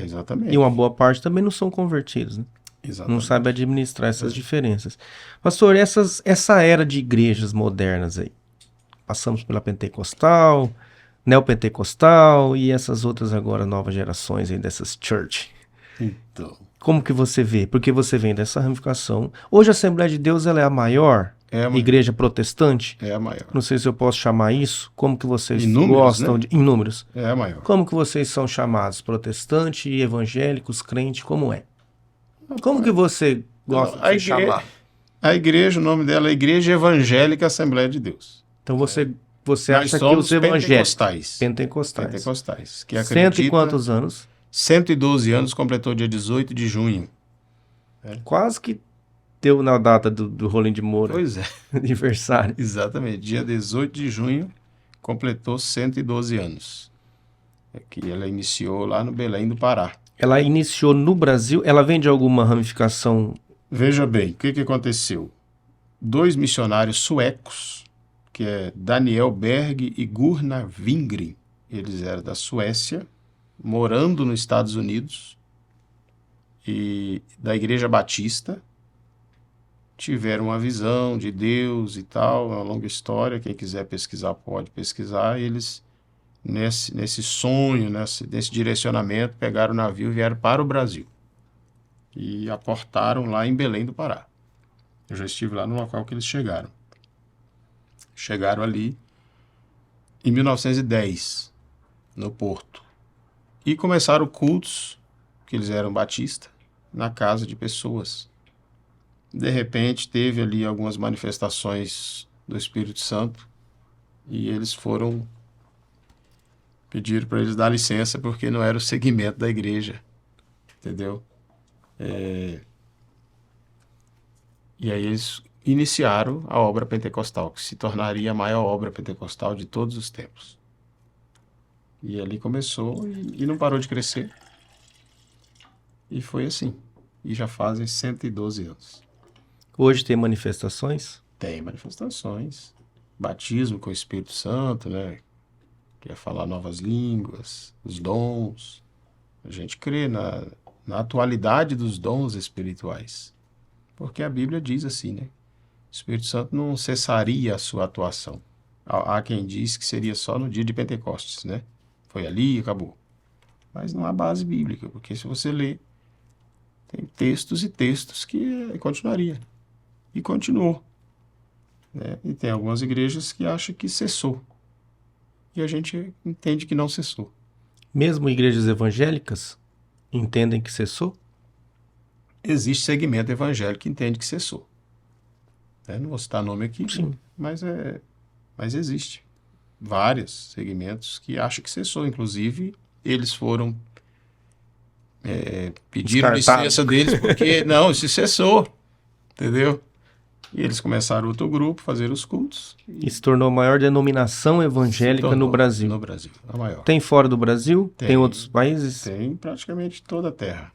Exatamente. E uma boa parte também não são convertidos, né? Exatamente. Não sabe administrar essas diferenças. Pastor, essa era de igrejas modernas aí, passamos pela pentecostal, neopentecostal e essas outras agora novas gerações aí dessas church. Então, Como que você vê? Porque você vem dessa ramificação. Hoje a Assembleia de Deus ela é a maior igreja protestante? É a maior. Não sei se eu posso chamar isso. Como que vocês Em números, gostam né? Em números. É a maior. Como que vocês são chamados? Protestante, evangélicos, crente, como é? Como que você gosta de ser chamado? A igreja, o nome dela é Igreja Evangélica Assembleia de Deus. Então você Nós acha que somos os evangélicos... pentecostais. Pentecostais. Que acredita, 100 e quantos anos? 112 anos, completou dia 18 de junho. Quase que deu na data do Rolim de Moura. Pois é. Aniversário. Exatamente. Dia 18 de junho, completou 112 anos. Que ela iniciou lá no Belém do Pará. Ela iniciou no Brasil, ela vem de alguma ramificação? Veja bem, o que aconteceu? 2 missionários suecos, que é Daniel Berg e Gunnar Wingren, eles eram da Suécia, morando nos Estados Unidos, e da Igreja Batista, tiveram uma visão de Deus e tal, uma longa história, quem quiser pesquisar pode pesquisar, eles nesse sonho, nesse direcionamento, pegaram o navio e vieram para o Brasil. E aportaram lá em Belém do Pará. Eu já estive lá no local que eles chegaram. Chegaram ali em 1910, no Porto. E começaram cultos, que eles eram batistas, na casa de pessoas. De repente, teve ali algumas manifestações do Espírito Santo e eles pediram para eles dar licença porque não era o segmento da igreja, entendeu? E aí eles iniciaram a obra pentecostal, que se tornaria a maior obra pentecostal de todos os tempos. E ali começou e não parou de crescer. E foi assim. E já fazem 112 anos. Hoje tem manifestações? Tem manifestações. Batismo com o Espírito Santo, né? Que é falar novas línguas, os dons. A gente crê na atualidade dos dons espirituais. Porque a Bíblia diz assim, né? O Espírito Santo não cessaria a sua atuação. Há quem diz que seria só no dia de Pentecostes, né? Foi ali e acabou. Mas não há base bíblica, porque se você ler, tem textos e textos que continuaria. E continuou. Né? E tem algumas igrejas que acham que cessou. E a gente entende que não cessou. Mesmo igrejas evangélicas entendem que cessou? Existe segmento evangélico que entende que cessou. Não vou citar nome aqui, Sim. mas existe. Vários segmentos que acham que cessou. Inclusive, eles foram pediram licença deles porque, não, isso cessou. Entendeu? E eles começaram outro grupo, fazer os cultos. E se tornou a maior denominação evangélica no Brasil. No Brasil, a maior. Tem fora do Brasil? Tem outros países? Tem praticamente toda a terra.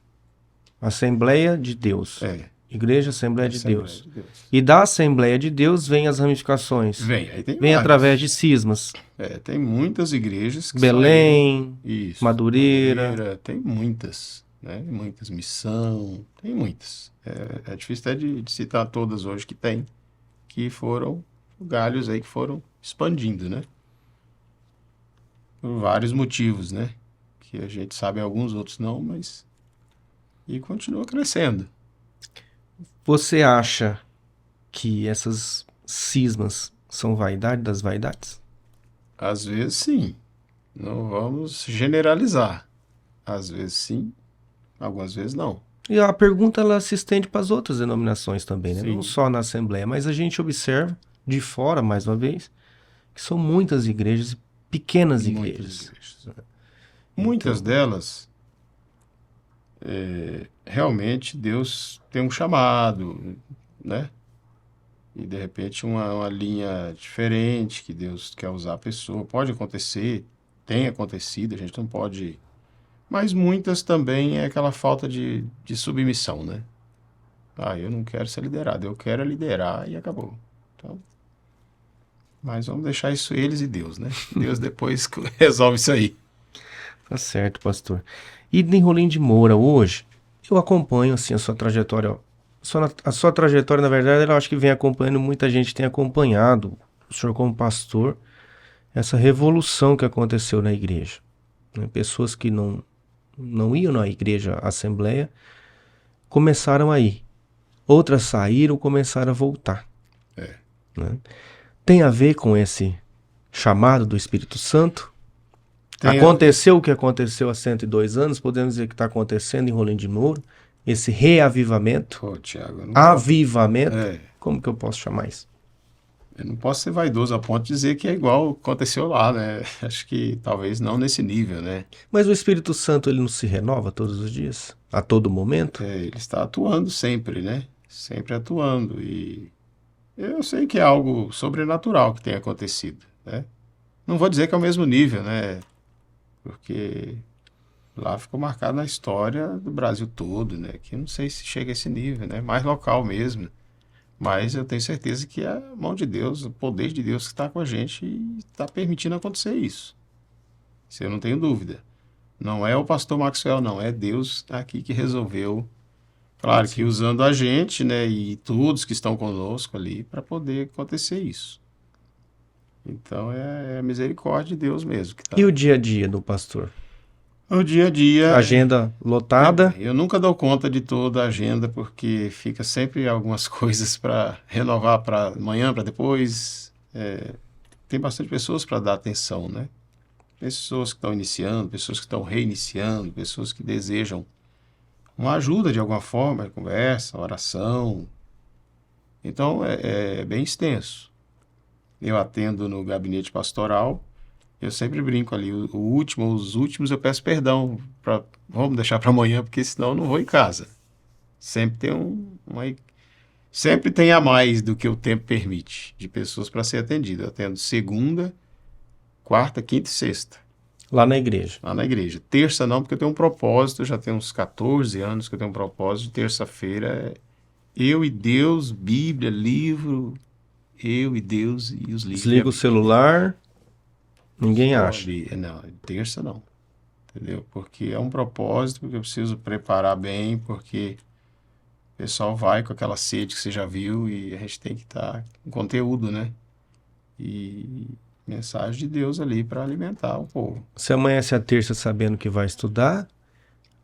Assembleia de Deus. Igreja Assembleia de Deus. E da Assembleia de Deus vem as ramificações. Vem através de cismas. Tem muitas igrejas. Que Belém, isso, Madureira. Tem muitas, né? Muitas. Missão, tem muitas. É difícil até de citar todas hoje que foram galhos aí que foram expandindo, né? Por vários motivos, né? Que a gente sabe alguns, outros não, mas... E continua crescendo. Você acha que essas cismas são vaidade das vaidades? Às vezes sim. Não vamos generalizar. Às vezes sim, algumas vezes não. E a pergunta ela se estende para as outras denominações também, né? Sim. Não só na Assembleia, mas a gente observa de fora, mais uma vez, que são muitas igrejas, pequenas igrejas. Muitas delas, realmente Deus tem um chamado, né? E de repente uma linha diferente que Deus quer usar a pessoa. Pode acontecer, tem acontecido, a gente não pode... Mas muitas também é aquela falta de submissão, né? Eu não quero ser liderado, eu quero liderar e acabou. Então, mas vamos deixar isso eles e Deus, né? Deus depois resolve isso aí. Tá certo, pastor. E em Rolim de Moura, hoje, eu acompanho assim, a sua trajetória. A sua trajetória, na verdade, eu acho que vem acompanhando, muita gente tem acompanhado, o senhor como pastor, essa revolução que aconteceu na igreja. Né? Pessoas que não iam na igreja Assembleia começaram a ir. Outras saíram, começaram a voltar. Né? Tem a ver com esse chamado do Espírito Santo? Aconteceu o que aconteceu há 102 anos, podemos dizer que está acontecendo em Rolim de Moura, esse reavivamento, Tiago, avivamento, como que eu posso chamar isso? Eu não posso ser vaidoso a ponto de dizer que é igual aconteceu lá, né? Acho que talvez não nesse nível, né? Mas o Espírito Santo, ele não se renova todos os dias? A todo momento? Ele está atuando sempre, né? Sempre atuando. E eu sei que é algo sobrenatural que tem acontecido, né? Não vou dizer que é o mesmo nível, né? Porque lá ficou marcado na história do Brasil todo, né? Que eu não sei se chega a esse nível, né? Mais local mesmo. Mas eu tenho certeza que é a mão de Deus, o poder de Deus que está com a gente e está permitindo acontecer isso. Isso eu não tenho dúvida. Não é o pastor Maxwell, não. É Deus aqui que resolveu. Claro que usando a gente, né? E todos que estão conosco ali para poder acontecer isso. Então é a misericórdia de Deus mesmo que tá. E o dia a dia do pastor? O dia a dia Agenda lotada? eu nunca dou conta de toda a agenda porque fica sempre algumas coisas para renovar para amanhã, para depois. Tem bastante pessoas para dar atenção, né? Pessoas que estão iniciando, pessoas que estão reiniciando, pessoas que desejam uma ajuda de alguma forma, conversa, oração. Então é bem extenso. Eu atendo no gabinete pastoral, eu sempre brinco ali, os últimos eu peço perdão, vamos deixar para amanhã, porque senão eu não vou em casa. Sempre tem sempre tem a mais do que o tempo permite de pessoas para ser atendido. Eu atendo segunda, quarta, quinta e sexta. Lá na igreja. Lá na igreja. Terça não, porque eu tenho um propósito, eu já tenho uns 14 anos que eu tenho um propósito. Terça-feira eu e Deus, Bíblia, livro, eu e Deus e os livros. Desliga o celular, ninguém acha. Não, terça não. Entendeu? Porque é um propósito, porque eu preciso preparar bem, porque o pessoal vai com aquela sede que você já viu e a gente tem que estar com conteúdo, né? E mensagem de Deus ali para alimentar o povo. Você amanhece a terça sabendo que vai estudar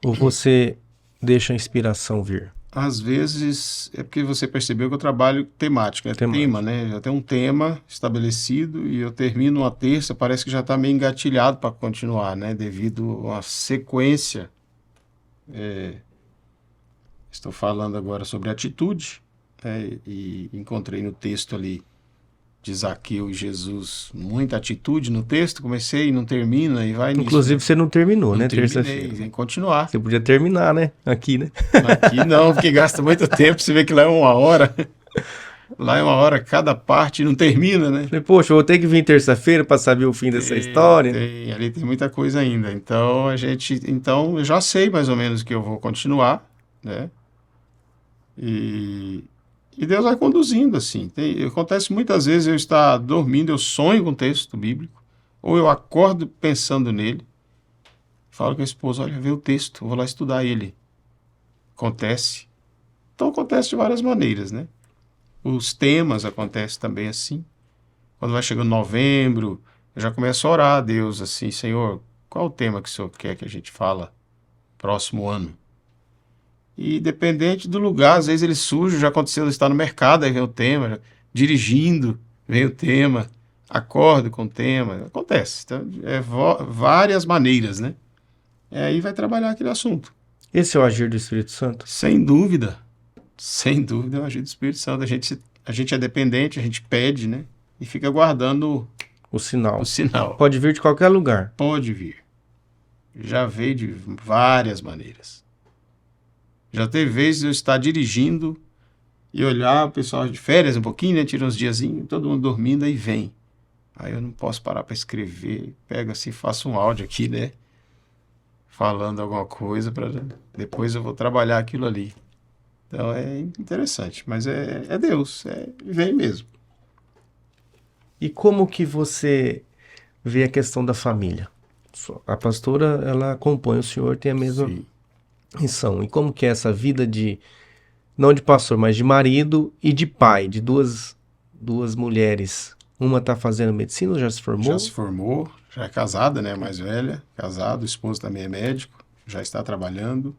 ou você deixa a inspiração vir? Às vezes é porque você percebeu que eu trabalho temático, tema, né? Já tem um tema estabelecido e eu termino uma terça, parece que já está meio engatilhado para continuar, né? Devido a uma sequência. Estou falando agora sobre atitude, né? E encontrei no texto ali de Zaqueu e Jesus muita atitude no texto, comecei e não termina e vai nisso. Inclusive você não terminou, Não né? terminei, Terça-feira. tem que continuar. Você podia terminar, né? Aqui, né? Aqui não, porque gasta muito tempo, você vê que lá é 1 hora. Lá é 1 hora cada parte e não termina, né? Falei, poxa, eu vou ter que vir terça-feira para saber o fim dessa história. Ali tem muita coisa ainda. Então eu já sei mais ou menos que eu vou continuar, né? E Deus vai conduzindo assim. Acontece muitas vezes eu estar dormindo, eu sonho com o texto bíblico, ou eu acordo pensando nele, falo com a esposa, olha, vê o texto, vou lá estudar ele. Acontece. Então acontece de várias maneiras, né? Os temas acontecem também assim. Quando vai chegando novembro, eu já começo a orar a Deus assim, Senhor, qual o tema que o Senhor quer que a gente fala próximo ano? E dependente do lugar, às vezes ele surge, já aconteceu de estar no mercado, aí vem o tema, dirigindo, vem o tema, acordo com o tema, acontece. Então, várias maneiras, né? Aí vai trabalhar aquele assunto. Esse é o agir do Espírito Santo? Sem dúvida é o agir do Espírito Santo. A gente é dependente, a gente pede, né? E fica aguardando o sinal. Pode vir de qualquer lugar. Pode vir. Já veio de várias maneiras. Já teve vezes eu estar dirigindo e olhar o pessoal de férias um pouquinho, né? Tira uns diazinhos, todo mundo dormindo, aí vem. Aí eu não posso parar para escrever. Pego assim, faço um áudio aqui, né? Falando alguma coisa para depois eu vou trabalhar aquilo ali. Então é interessante, mas é Deus, vem mesmo. E como que você vê a questão da família? A pastora, ela acompanha o senhor, tem a mesma missão. E como que é essa vida não de pastor, mas de marido e de pai, de duas mulheres? Uma está fazendo medicina, já se formou? Já se formou, já é casada, né? Mais velha, casado, o esposo também é médico, já está trabalhando.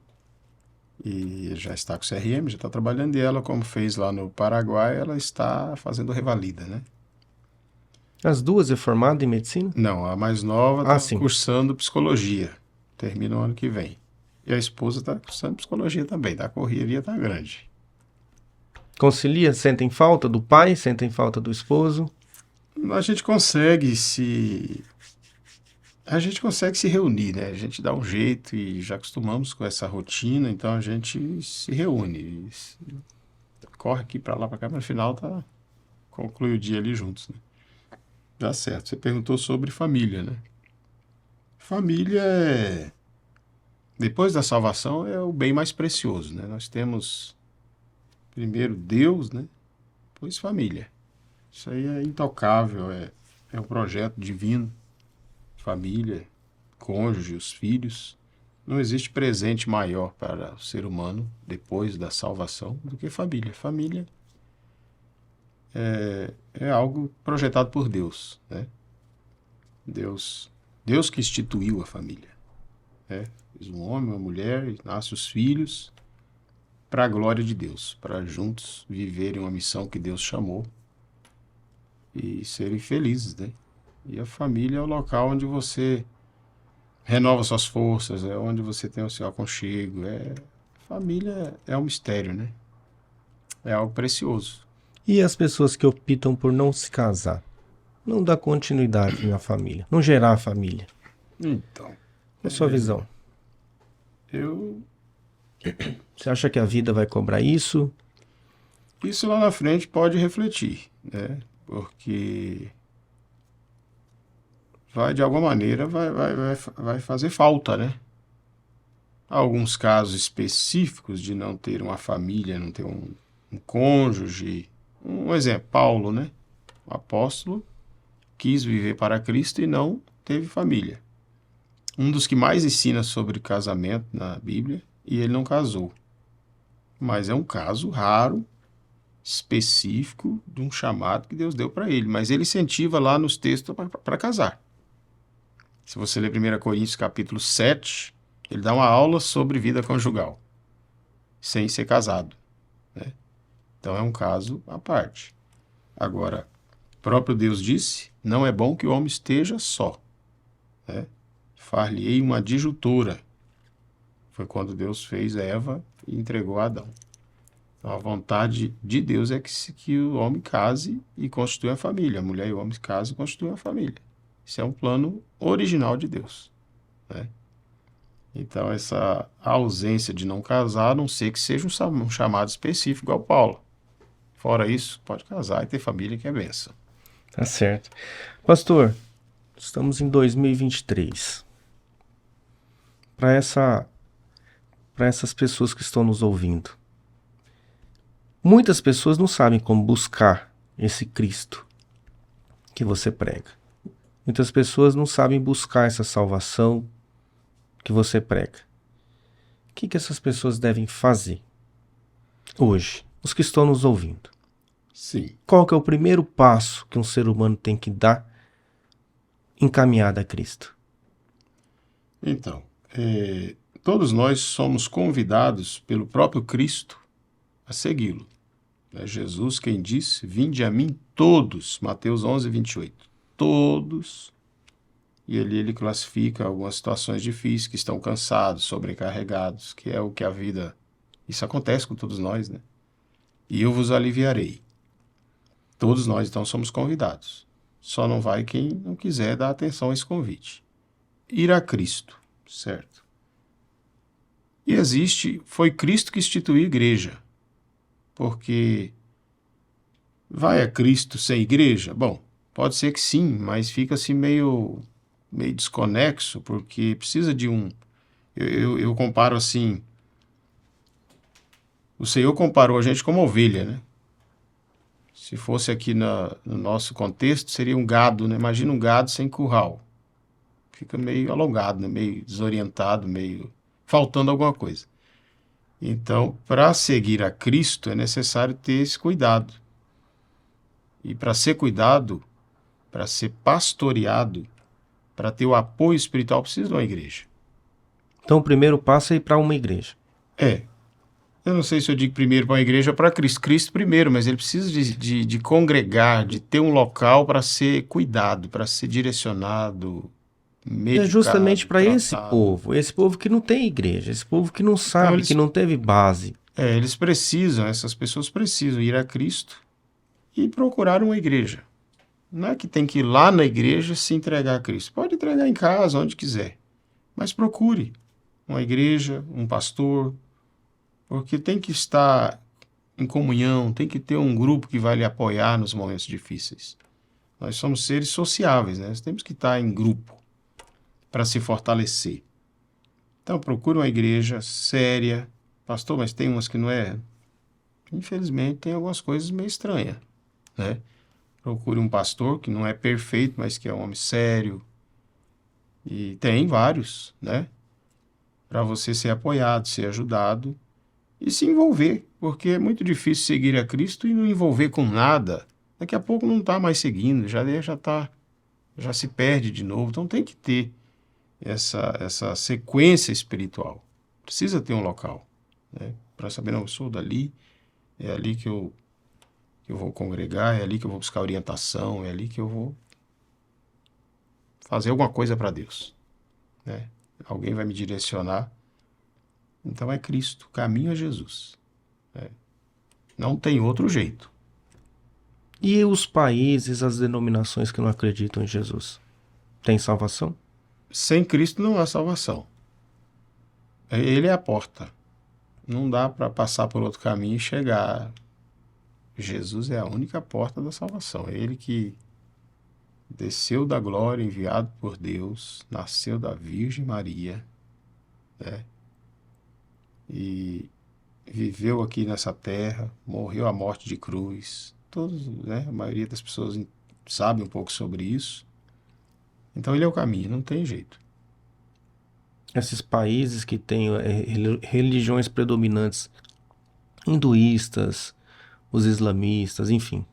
E já está com o CRM, já está trabalhando, e ela, como fez lá no Paraguai, ela está fazendo revalida, né? As duas é formada em medicina? Não, a mais nova está cursando psicologia, termina o ano que vem. E a esposa está cursando psicologia também, a correria está grande. Concilia? Sentem falta do pai? Sentem falta do esposo? A gente consegue se reunir, né? A gente dá um jeito e já acostumamos com essa rotina, então a gente se reúne. Corre aqui para lá, para cá, mas no final conclui o dia ali juntos, né? Dá certo. Você perguntou sobre família, né? Família depois da salvação é o bem mais precioso, né? Nós temos primeiro Deus, né? Depois família. Isso aí é intocável, é um projeto divino. Família, cônjuge, os filhos. Não existe presente maior para o ser humano depois da salvação do que família. Família é algo projetado por Deus, né? Deus que instituiu a família, né? Fez um homem, uma mulher, e nasce os filhos para a glória de Deus, para juntos viverem uma missão que Deus chamou e serem felizes, né? E a família é o local onde você renova suas forças, é onde você tem o seu aconchego. Família é um mistério, né? É algo precioso. E as pessoas que optam por não se casar? Não dar continuidade na família, não gerar a família. Então, Qual a sua visão? Você acha que a vida vai cobrar isso? Isso lá na frente pode refletir, né? Porque de alguma maneira, vai fazer falta, né? Há alguns casos específicos de não ter uma família, não ter um cônjuge. Um exemplo, Paulo, né? O apóstolo quis viver para Cristo e não teve família. Um dos que mais ensina sobre casamento na Bíblia, e ele não casou. Mas é um caso raro, específico, de um chamado que Deus deu para ele. Mas ele incentiva lá nos textos para casar. Se você ler 1 Coríntios capítulo 7, ele dá uma aula sobre vida conjugal, sem ser casado, né? Então é um caso à parte. Agora, o próprio Deus disse, não é bom que o homem esteja só, né? Far-lhe-ei uma adjutora. Foi quando Deus fez Eva e entregou a Adão. Então a vontade de Deus é que o homem case e constitua a família. A mulher e o homem casam e constituem a família. Isso é um plano original de Deus, né? Então, essa ausência de não casar, a não ser que seja um chamado específico, igual Paulo. Fora isso, pode casar e ter família, que é bênção. Tá certo. Pastor, estamos em 2023. Para essas pessoas que estão nos ouvindo, muitas pessoas não sabem como buscar esse Cristo que você prega. Muitas pessoas não sabem buscar essa salvação que você prega. O que essas pessoas devem fazer hoje? Os que estão nos ouvindo. Sim. Qual que é o primeiro passo que um ser humano tem que dar encaminhado a Cristo? Então, todos nós somos convidados pelo próprio Cristo a segui-lo. É Jesus quem disse, vinde a mim todos, Mateus 11, 28. Todos. E ele classifica algumas situações difíceis, que estão cansados, sobrecarregados, que é o que a vida... Isso acontece com todos nós, né? E eu vos aliviarei. Todos nós, então, somos convidados. Só não vai quem não quiser dar atenção a esse convite. Ir a Cristo, certo? E foi Cristo que instituiu a igreja. Porque vai a Cristo sem igreja? Bom, pode ser que sim, mas fica assim meio desconexo, porque precisa de um... Eu comparo assim... O Senhor comparou a gente como ovelha, né? Se fosse aqui no nosso contexto, seria um gado, né? Imagina um gado sem curral. Fica meio alongado, né? Meio desorientado, meio faltando alguma coisa. Então, para seguir a Cristo, é necessário ter esse cuidado. E para ser cuidado, para ser pastoreado, para ter o apoio espiritual, precisa de uma igreja. Então, o primeiro passo é ir para uma igreja. Eu não sei se eu digo primeiro para uma igreja ou para Cristo. Cristo primeiro, mas ele precisa de congregar, de ter um local para ser cuidado, para ser direcionado, medicado, É justamente para esse tratado. povo que não tem igreja, esse povo que não sabe, que não teve base. Essas pessoas precisam ir a Cristo e procurar uma igreja. Não é que tem que ir lá na igreja se entregar a Cristo. Pode entregar em casa, onde quiser. Mas procure uma igreja, um pastor, porque tem que estar em comunhão, tem que ter um grupo que vai lhe apoiar nos momentos difíceis. Nós somos seres sociáveis, né? Nós temos que estar em grupo para se fortalecer. Então, procure uma igreja séria. Pastor, mas tem umas que não é? Infelizmente, tem algumas coisas meio estranhas, né? Procure um pastor que não é perfeito, mas que é um homem sério. E tem vários, né? Para você ser apoiado, ser ajudado e se envolver, porque é muito difícil seguir a Cristo e não envolver com nada daqui a pouco não está mais seguindo, já se perde de novo. Então tem que ter essa sequência espiritual. Precisa ter um local, né? Para saber, não, eu sou dali, é ali que eu vou congregar, é ali que eu vou buscar orientação, é ali que eu vou fazer alguma coisa para Deus, né? Alguém vai me direcionar. Então é Cristo, o caminho é Jesus. Não tem outro jeito. E os países, as denominações que não acreditam em Jesus? Tem salvação? Sem Cristo não há salvação. Ele é a porta. Não dá para passar por outro caminho e chegar. Jesus é a única porta da salvação. É ele que desceu da glória, enviado por Deus, nasceu da Virgem Maria, né? E viveu aqui nessa terra, morreu a morte de cruz. Todos, né? A maioria das pessoas sabe um pouco sobre isso. Então ele é o caminho, não tem jeito. Esses países que têm religiões predominantes, hinduístas, os islamistas, enfim,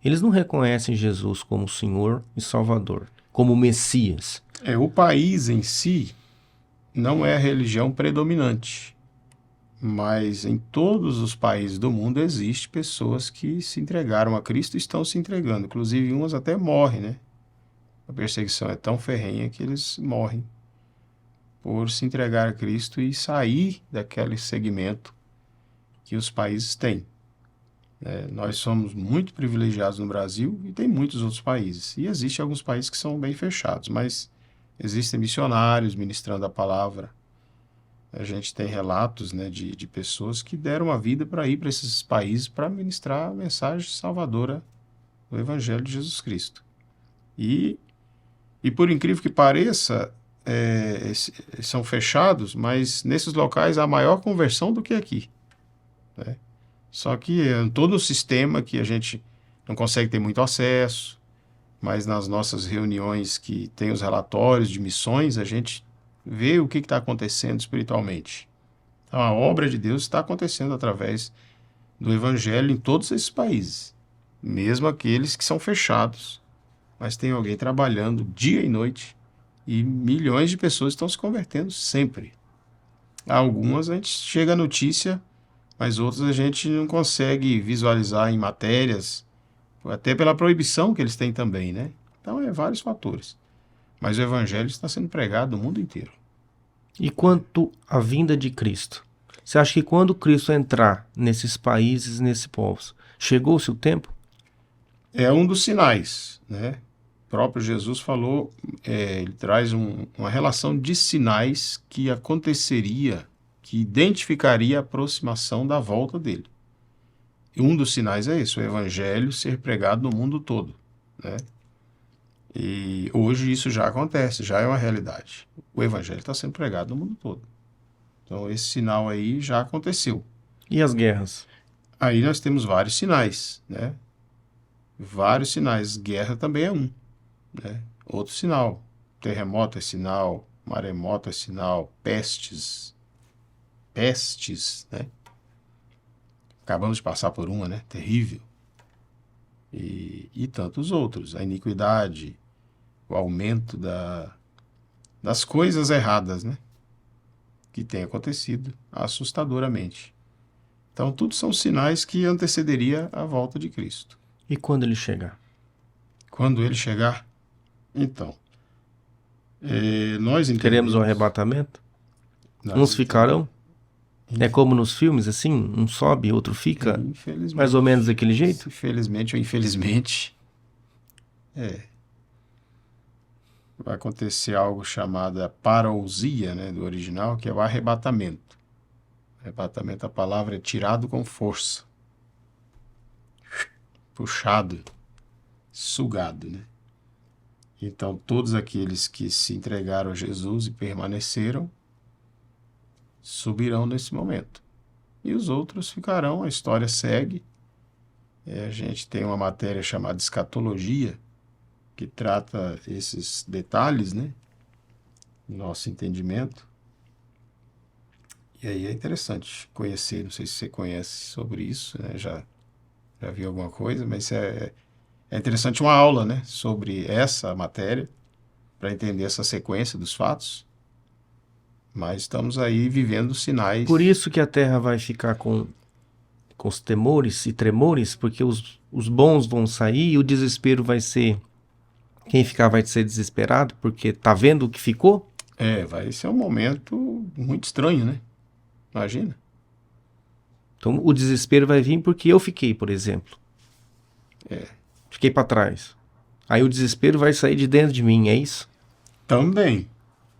eles não reconhecem Jesus como Senhor e Salvador, como Messias. O país em si não é a religião predominante, mas em todos os países do mundo existem pessoas que se entregaram a Cristo e estão se entregando. Inclusive umas até morrem, né? A perseguição é tão ferrenha que eles morrem por se entregar a Cristo e sair daquele segmento que os países têm. Nós somos muito privilegiados no Brasil e tem muitos outros países. E existem alguns países que são bem fechados, mas existem missionários ministrando a palavra. A gente tem relatos, né, de pessoas que deram a vida para ir para esses países para ministrar a mensagem salvadora do Evangelho de Jesus Cristo. E por incrível que pareça, são fechados, mas nesses locais há maior conversão do que aqui, né? Só que é todo um sistema que a gente não consegue ter muito acesso, mas nas nossas reuniões que tem os relatórios de missões, a gente vê o que está acontecendo espiritualmente. Então, a obra de Deus está acontecendo através do Evangelho em todos esses países, mesmo aqueles que são fechados, mas tem alguém trabalhando dia e noite e milhões de pessoas estão se convertendo sempre. Algumas a gente chega a notícia, mas outras a gente não consegue visualizar em matérias, até pela proibição que eles têm também, né? Então, vários fatores. Mas o Evangelho está sendo pregado no mundo inteiro. E quanto à vinda de Cristo? Você acha que quando Cristo entrar nesses países, nesses povos, chegou-se o tempo? É um dos sinais, né? O próprio Jesus falou, ele traz uma relação de sinais que aconteceria, que identificaria a aproximação da volta dele. E um dos sinais é esse, o Evangelho ser pregado no mundo todo, né? E hoje isso já acontece, já é uma realidade. O Evangelho está sendo pregado no mundo todo. Então esse sinal aí já aconteceu. E as guerras? Aí nós temos vários sinais, né? Vários sinais. Guerra também é um, né? Outro sinal. Terremoto é sinal, maremoto é sinal, pestes, né? Acabamos de passar por uma, né? Terrível. E tantos outros. A iniquidade, o aumento das coisas erradas, né? Que tem acontecido assustadoramente. Então, tudo são sinais que antecederia a volta de Cristo. E quando ele chegar? Quando ele chegar, então, nós entendemos... Teremos o arrebatamento? Uns ficarão? É como nos filmes, assim? Um sobe, outro fica? Mais ou menos daquele jeito? Infelizmente ou infelizmente, vai acontecer algo chamado parousia, né, do original, que é o arrebatamento. Arrebatamento, a palavra é tirado com força. Puxado, sugado, né? Então, todos aqueles que se entregaram a Jesus e permaneceram, subirão nesse momento. E os outros ficarão, a história segue. A gente tem uma matéria chamada escatologia, que trata esses detalhes, né? Nosso entendimento. E aí é interessante conhecer, não sei se você conhece sobre isso, né? Já viu alguma coisa, mas É interessante uma aula, né, sobre essa matéria, para entender essa sequência dos fatos, mas estamos aí vivendo sinais. Por isso que a Terra vai ficar com os temores e tremores, porque os bons vão sair e o desespero vai ser... Quem ficar vai ser desesperado, porque tá vendo o que ficou? Vai ser um momento muito estranho, né? Imagina. Então o desespero vai vir porque eu fiquei, por exemplo. Fiquei para trás. Aí o desespero vai sair de dentro de mim, é isso? Também.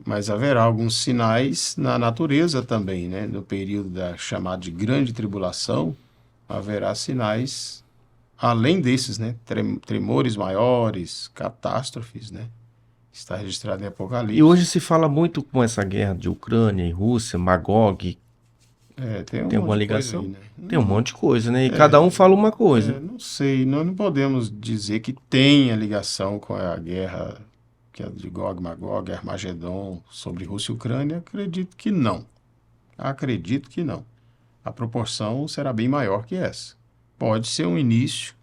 Mas haverá alguns sinais na natureza também, né? No período da chamada de grande tribulação, haverá sinais além desses, né? Tremores maiores, catástrofes, né? Está registrado em Apocalipse. E hoje se fala muito com essa guerra de Ucrânia e Rússia, Magog. Tem alguma monte de ligação? coisa aí, né? Tem um monte de coisa, né? E cada um fala uma coisa. Não sei, nós não podemos dizer que tenha ligação com a guerra que é de Gog, Magog, Armagedon sobre Rússia e Ucrânia. Acredito que não. Acredito que não. A proporção será bem maior que essa. Pode ser um início,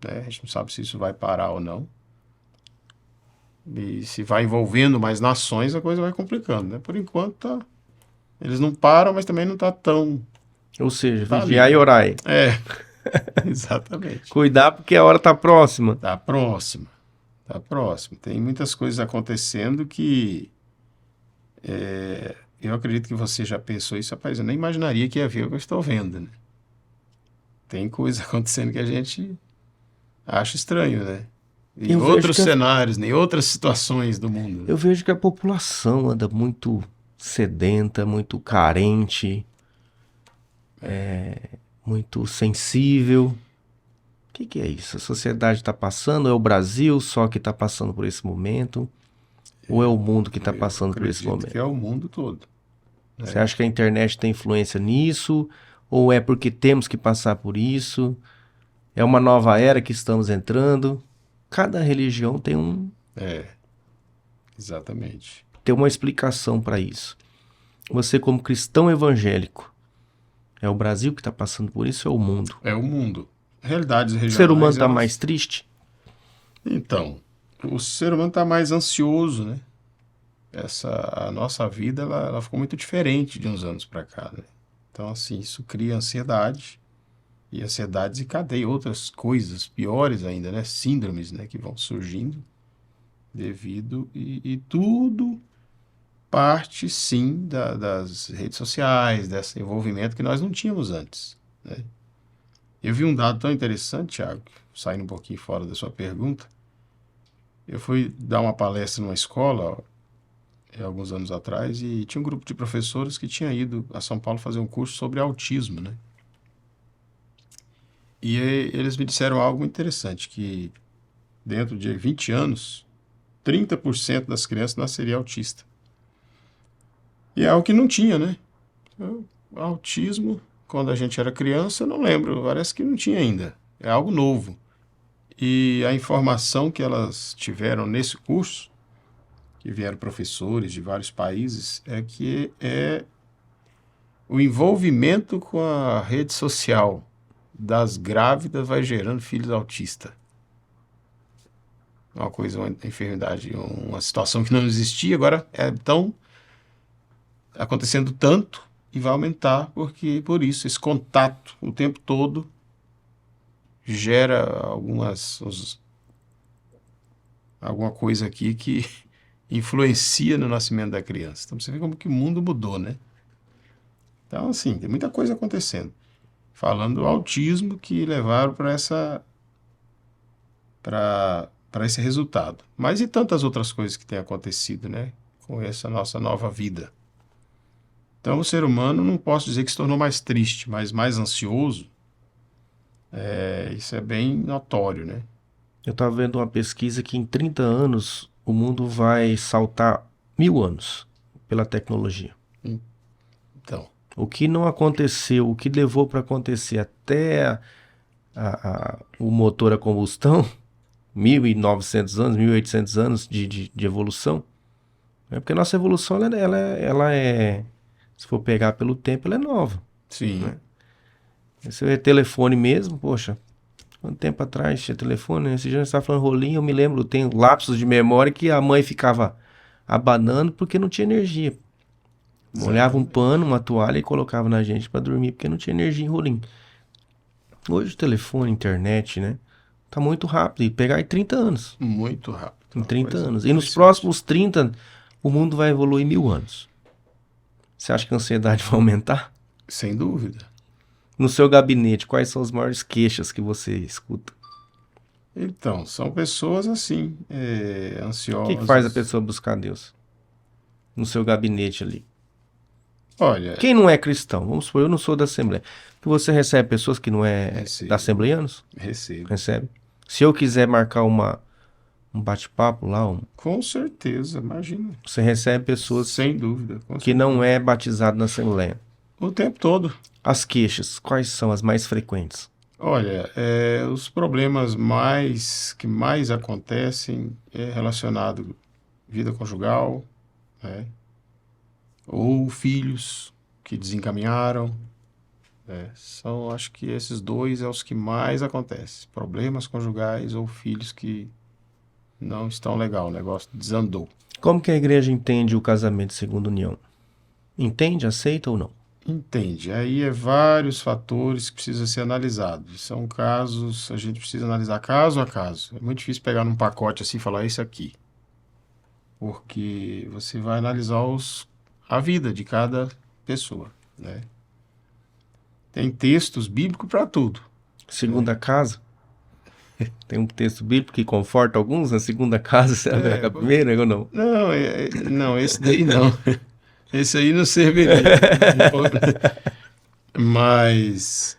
né? A gente não sabe se isso vai parar ou não. E se vai envolvendo mais nações, a coisa vai complicando, né? Por enquanto, eles não param, mas também não está tão... Ou seja, Tá ali, vigiar e orar. Exatamente. Cuidar porque a hora tá próxima. Tá próximo. Tem muitas coisas acontecendo que eu acredito que você já pensou isso, rapaz, eu nem imaginaria que ia ver o que eu estou vendo, né? Tem coisas acontecendo que a gente acha estranho, né? Em outros cenários, em outras situações do mundo. Né? Eu vejo que a população anda muito sedenta, muito carente, muito sensível. O que é isso? A sociedade está passando? É o Brasil só que está passando por esse momento? Ou é o mundo que está passando por esse momento? Que é o mundo todo. Você acha que a internet tem influência nisso? Ou é porque temos que passar por isso? É uma nova era que estamos entrando? Cada religião tem exatamente. Tem uma explicação para isso. Você, como cristão evangélico, é o Brasil que está passando por isso ou é o mundo? É o mundo. Realidades regionais... O ser humano está mais triste? Então, o ser humano está mais ansioso, né? A nossa vida ela ficou muito diferente de uns anos para cá, né? Então, assim, isso cria ansiedade, e ansiedade desencadeia outras coisas piores ainda, né? Síndromes, né? Que vão surgindo devido... E tudo parte, sim, das redes sociais, desse envolvimento que nós não tínhamos antes, né? Eu vi um dado tão interessante, Thiago, saindo um pouquinho fora da sua pergunta. Eu fui dar uma palestra numa escola alguns anos atrás e tinha um grupo de professores que tinha ido a São Paulo fazer um curso sobre autismo, né? E eles me disseram algo muito interessante, que dentro de 20 anos, 30% das crianças nasceria autista. E é algo que não tinha, né? Autismo, quando a gente era criança, eu não lembro, parece que não tinha ainda. É algo novo. E a informação que elas tiveram nesse curso, que vieram professores de vários países, é que o envolvimento com a rede social das grávidas vai gerando filhos autistas. Uma coisa, uma enfermidade, uma situação que não existia, agora tão acontecendo tanto e vai aumentar, porque por isso esse contato o tempo todo gera alguma coisa aqui que influencia no nascimento da criança. Então você vê como que o mundo mudou, né? Então, assim, tem muita coisa acontecendo. Falando do autismo que levaram para esse resultado. Mas e tantas outras coisas que têm acontecido, né? Com essa nossa nova vida. Então, o ser humano, não posso dizer que se tornou mais triste, mas mais ansioso. Isso é bem notório, né? Eu estava vendo uma pesquisa que em 30 anos o mundo vai saltar 1000 anos pela tecnologia. Então. O que não aconteceu, o que levou para acontecer até o motor a combustão, 1.900 anos, 1.800 anos de evolução, é porque a nossa evolução, ela é, se for pegar pelo tempo, ela é nova. Sim. Né? Esse telefone mesmo, poxa, Um tempo atrás tinha telefone, né? Esse dia você estava falando rolinho, eu me lembro, tem lapsos de memória que a mãe ficava abanando porque não tinha energia. Molhava um pano, uma toalha e colocava na gente para dormir porque não tinha energia em rolinho. Hoje o telefone, internet, né? Tá muito rápido. E pegar em 30 anos. Muito rápido. Em 30 Coisa anos. E nos impressionante. próximos 30, o mundo vai evoluir 1000 anos. Você acha que a ansiedade vai aumentar? Sem dúvida. No seu gabinete, quais são as maiores queixas que você escuta? Então, são pessoas assim, O ansiosas. que faz a pessoa buscar Deus? No seu gabinete ali. Olha, Quem não é cristão? Vamos supor, eu não sou da Assembleia. Que você recebe pessoas que não é Recebo. da Assembleianos? recebo. Recebe. Se eu quiser marcar um bate-papo lá, Com certeza, imagina. você recebe pessoas Sem dúvida. Com que não é batizado na Assembleia. O tempo todo. As queixas, quais são as mais frequentes? Olha, os problemas que mais acontecem é relacionado à vida conjugal, né? Ou filhos que desencaminharam. Acho que esses dois é os que mais acontecem. Problemas conjugais ou filhos que não estão legal, o negócio desandou. Como que a igreja entende o casamento segundo união? Entende, aceita ou não? Entende? Aí vários fatores que precisam ser analisados. São casos, a gente precisa analisar caso a caso. É muito difícil pegar num pacote assim e falar isso aqui. Porque você vai analisar a vida de cada pessoa, né? Tem textos bíblicos para tudo. Segunda casa? Tem um texto bíblico que conforta alguns. Na segunda casa, você vai com a primeira ou não? Não, esse daí não. Esse aí não serviria. Mas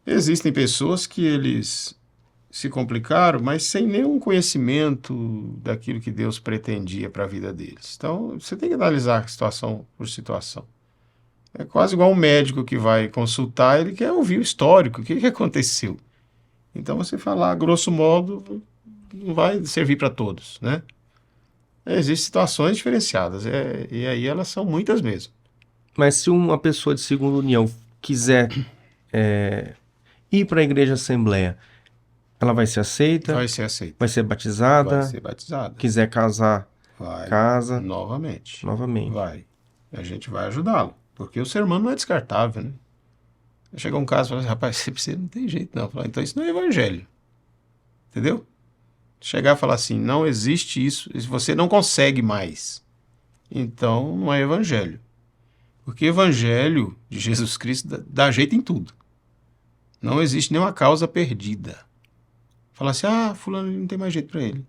existem pessoas que eles se complicaram, mas sem nenhum conhecimento daquilo que Deus pretendia para a vida deles. Então, você tem que analisar situação por situação. É quase igual um médico que vai consultar, ele quer ouvir o histórico, o que aconteceu. Então, você falar, grosso modo, não vai servir para todos, né? Existem situações diferenciadas, e aí elas são muitas mesmo. Mas se uma pessoa de segunda união quiser ir para a igreja Assembleia, ela vai ser aceita? Vai ser aceita. Vai ser batizada? Vai ser batizada. Quiser casar, Vai. casa? Novamente. Vai. A gente vai ajudá-lo. Porque o ser humano não é descartável, né? Chega um caso e fala assim, rapaz, você não tem jeito não. Falo, então isso não é evangelho. Entendeu? Chegar e falar assim, não existe isso, você não consegue mais. Então não é evangelho. Porque evangelho de Jesus Cristo dá jeito em tudo. Não existe nenhuma causa perdida. Falar assim, fulano não tem mais jeito para ele.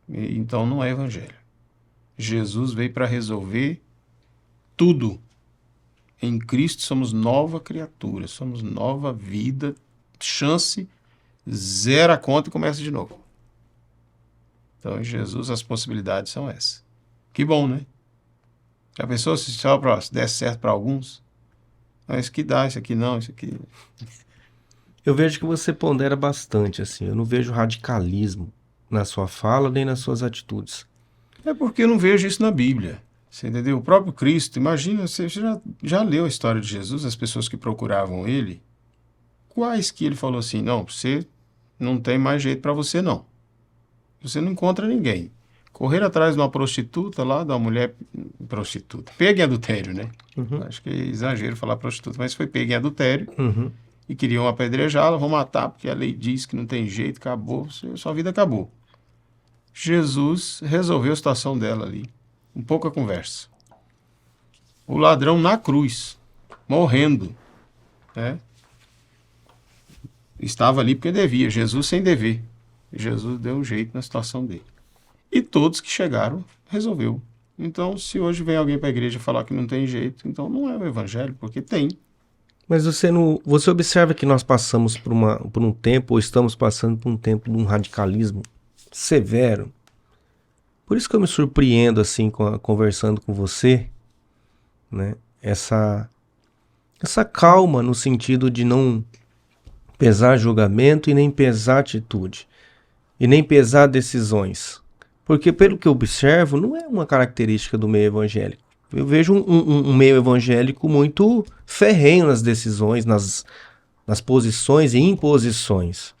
Então não é evangelho. Jesus veio para resolver tudo. Em Cristo somos nova criatura, somos nova vida, chance, zera a conta e começa de novo. Então, em Jesus, as possibilidades são essas. Que bom, né? Já pensou se desse certo para alguns? Isso aqui dá, isso aqui não, isso aqui... Eu vejo que você pondera bastante, assim. Eu não vejo radicalismo na sua fala nem nas suas atitudes. É porque eu não vejo isso na Bíblia. Você entendeu? O próprio Cristo, imagina, você já leu a história de Jesus, as pessoas que procuravam ele, quais que ele falou assim, não, você não tem mais jeito para você não. Você não encontra ninguém. Correr atrás de uma prostituta lá, de uma mulher prostituta, pega em adultério, né? Uhum. Acho que é exagero falar prostituta, mas foi pega em adultério Uhum. e queriam apedrejá-la, vão matar, porque a lei diz que não tem jeito, acabou, sua vida acabou. Jesus resolveu a situação dela ali. Um pouca conversa. O ladrão na cruz, morrendo, né? Estava ali porque devia, Jesus sem dever. Jesus deu um jeito na situação dele. E todos que chegaram, resolveu. Então, se hoje vem alguém para a igreja falar que não tem jeito, então não é o evangelho, porque tem. Mas você observa que nós passamos por um tempo, ou estamos passando por um tempo de um radicalismo severo. Por isso que eu me surpreendo, assim, conversando com você, né? Essa calma no sentido de não pesar julgamento e nem pesar atitude. E nem pesar decisões. Porque, pelo que eu observo, não é uma característica do meio evangélico. Eu vejo um meio evangélico muito ferrenho nas decisões, nas nas posições e imposições.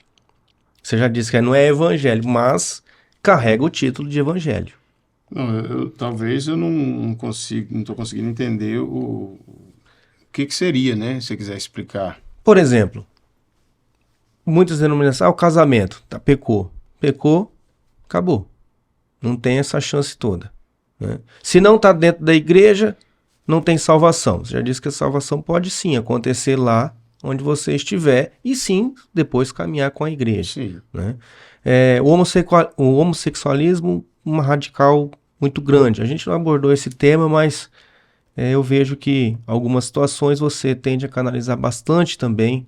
Você já disse que não é evangelho, mas carrega o título de evangelho. Não, talvez eu não estou conseguindo entender o que seria, né? Se você quiser explicar. Por exemplo, muitas denominações, o casamento, tá, pecou, acabou. Não tem essa chance toda, né? Se não está dentro da igreja, não tem salvação. Você já disse que a salvação pode sim acontecer lá onde você estiver e sim depois caminhar com a igreja. Sim. Né? O homossexualismo, uma radical muito grande. A gente não abordou esse tema, mas eu vejo que algumas situações você tende a canalizar bastante também,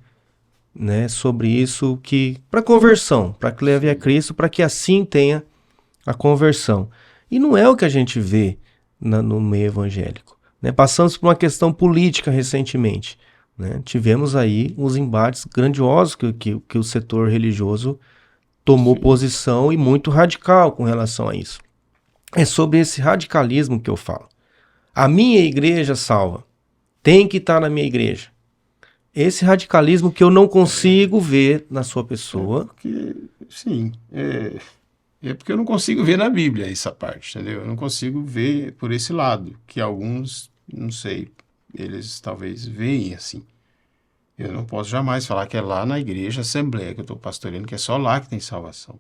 né, sobre isso, que para conversão, para que leve a Cristo, para que assim tenha a conversão. E não é o que a gente vê no meio evangélico, né? Passamos por uma questão política recentemente, né? Tivemos aí uns embates grandiosos que o setor religioso tomou posição e muito radical com relação a isso. É sobre esse radicalismo que eu falo. A minha igreja salva. Tem que estar na minha igreja. Esse radicalismo que eu não consigo ver na sua pessoa. Sim, é porque eu não consigo ver na Bíblia essa parte, entendeu? Eu não consigo ver por esse lado, que alguns, não sei, eles talvez veem assim. Eu não posso jamais falar que é lá na igreja, assembleia que eu estou pastoreando, que é só lá que tem salvação.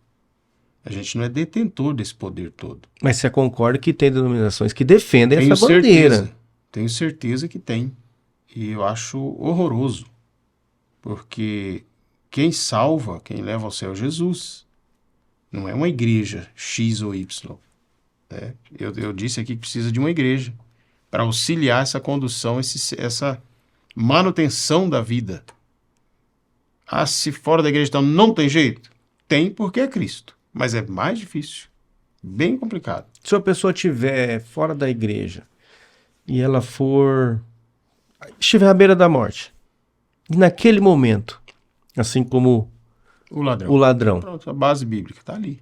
A gente não é detentor desse poder todo. Mas você concorda que tem denominações que defendem essa bandeira? Tenho certeza que tem. E eu acho horroroso. Porque quem salva, quem leva ao céu é Jesus. Não é uma igreja X ou Y. Né? Eu disse aqui que precisa de uma igreja para auxiliar essa condução, essa manutenção da vida. Ah, se fora da igreja então não tem jeito? Tem porque é Cristo. Mas é mais difícil. Bem complicado. Se a pessoa estiver fora da igreja e ela estiver à beira da morte, e naquele momento, assim como o ladrão, pronto, a base bíblica está ali.